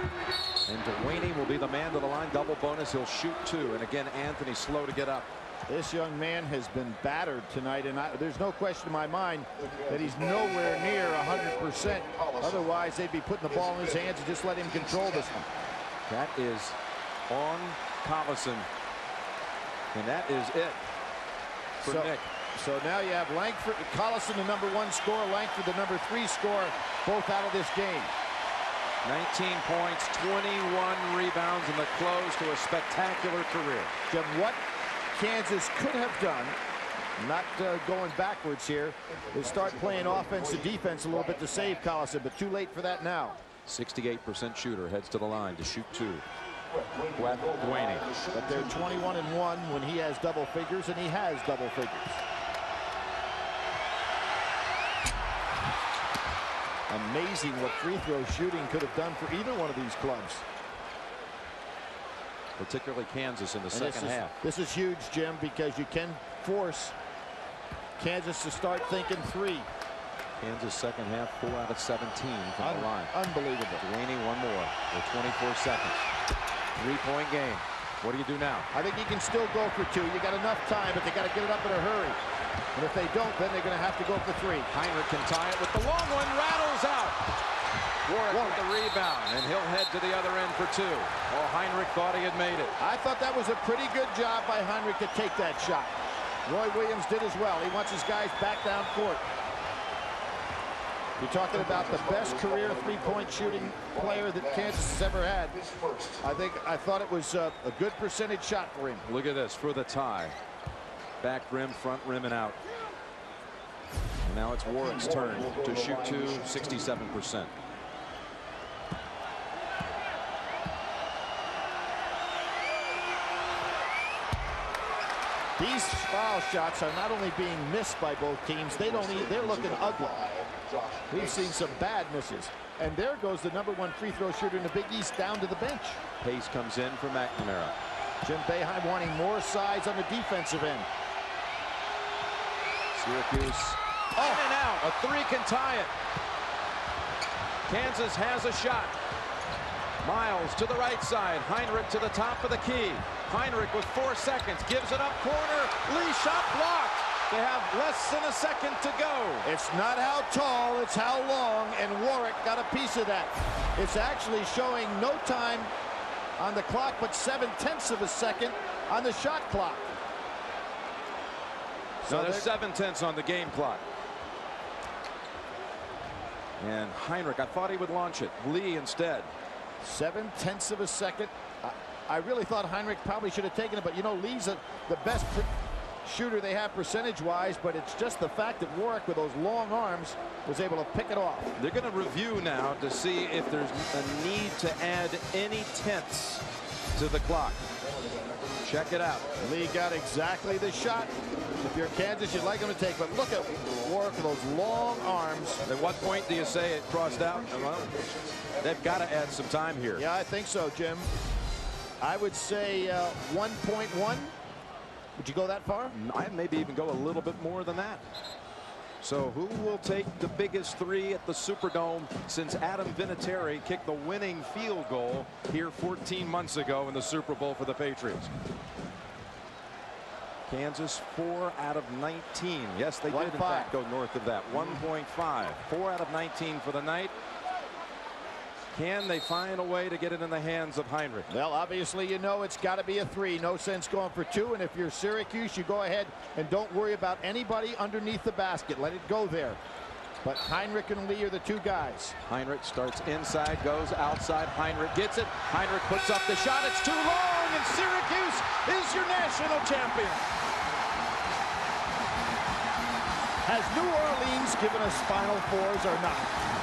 and Delaney will be the man to the line. Double bonus. He'll shoot 2. And again, Anthony slow to get up. This young man has been battered tonight, and there's no question in my mind that he's nowhere near 100%. Otherwise, they'd be putting the ball in his hands and just let him control this one. That is on Collison. And that is it for Nick. So now you have Langford, Collison, the #1 scorer, Langford, the #3 scorer, both out of this game. 19 points, 21 rebounds in the close to a spectacular career. Jim, what Kansas could have done, not going backwards here, is start playing offense to defense a little bit to save Collison, but too late for that now. 68% shooter, heads to the line to shoot 2. Duane. But they're 21-1 when he has double figures, and he has double figures. Amazing what free throw shooting could have done for either one of these clubs. Particularly Kansas in the second half. This is huge, Jim, because you can force Kansas to start thinking 3. Kansas second half, 4 out of 17 from the line. Unbelievable. Duane, 1 more with 24 seconds. 3-point game. What do you do now? I think he can still go for 2. You got enough time, but they got to get it up in a hurry. And if they don't, then they're going to have to go for 3. Heinrich can tie it with the long one, rattles out. Warwick with the rebound, and he'll head to the other end for 2. Oh, Heinrich thought he had made it. I thought that was a pretty good job by Heinrich to take that shot. Roy Williams did as well. He wants his guys back down court. You're talking about the best career three-point shooting player that Kansas has ever had. I thought it was a good percentage shot for him. Look at this for the tie. Back rim, front rim, and out. And now it's Warwick's turn to shoot 67%. These foul shots are not only being missed by both teams, they're looking ugly. We've seen some bad misses. And there goes the #1 free throw shooter in the Big East down to the bench. Pace comes in for McNamara. Jim Boeheim wanting more size on the defensive end. Syracuse. Oh, and out. A three can tie it. Kansas has a shot. Miles to the right side. Heinrich to the top of the key. Heinrich with 4 seconds. Gives it up corner. Lee shot blocked. They have less than a second to go. It's not how tall, it's how long, and Warwick got a piece of that. It's actually showing no time on the clock, but 7/10 of a second on the shot clock. So there's 7/10 on the game clock. And Heinrich, I thought he would launch it. Lee instead. 7/10 of a second. I really thought Heinrich probably should have taken it, but you know, Lee's the best shooter they have percentage-wise, but it's just the fact that Warwick, with those long arms, was able to pick it off. They're going to review now to see if there's a need to add any tenths to the clock. Check it out. Lee got exactly the shot. If you're Kansas, you'd like him to take, but look at Warwick with those long arms. At what point do you say it crossed out? Well, they've got to add some time here. Yeah, I think so, Jim. I would say 1.1. Would you go that far? I maybe even go a little bit more than that. So who will take the biggest three at the Superdome since Adam Vinatieri kicked the winning field goal here 14 months ago in the Super Bowl for the Patriots? Kansas 4 out of 19. Yes, they did in fact go north of that. 1.5. 4 out of 19 for the night. Can they find a way to get it in the hands of Heinrich? Well, obviously, you know it's got to be a three. No sense going for two. And if you're Syracuse, you go ahead and don't worry about anybody underneath the basket. Let it go there. But Heinrich and Lee are the two guys. Heinrich starts inside, goes outside. Heinrich gets it. Heinrich puts up the shot. It's too long, and Syracuse is your national champion. Has New Orleans given us Final Fours or not?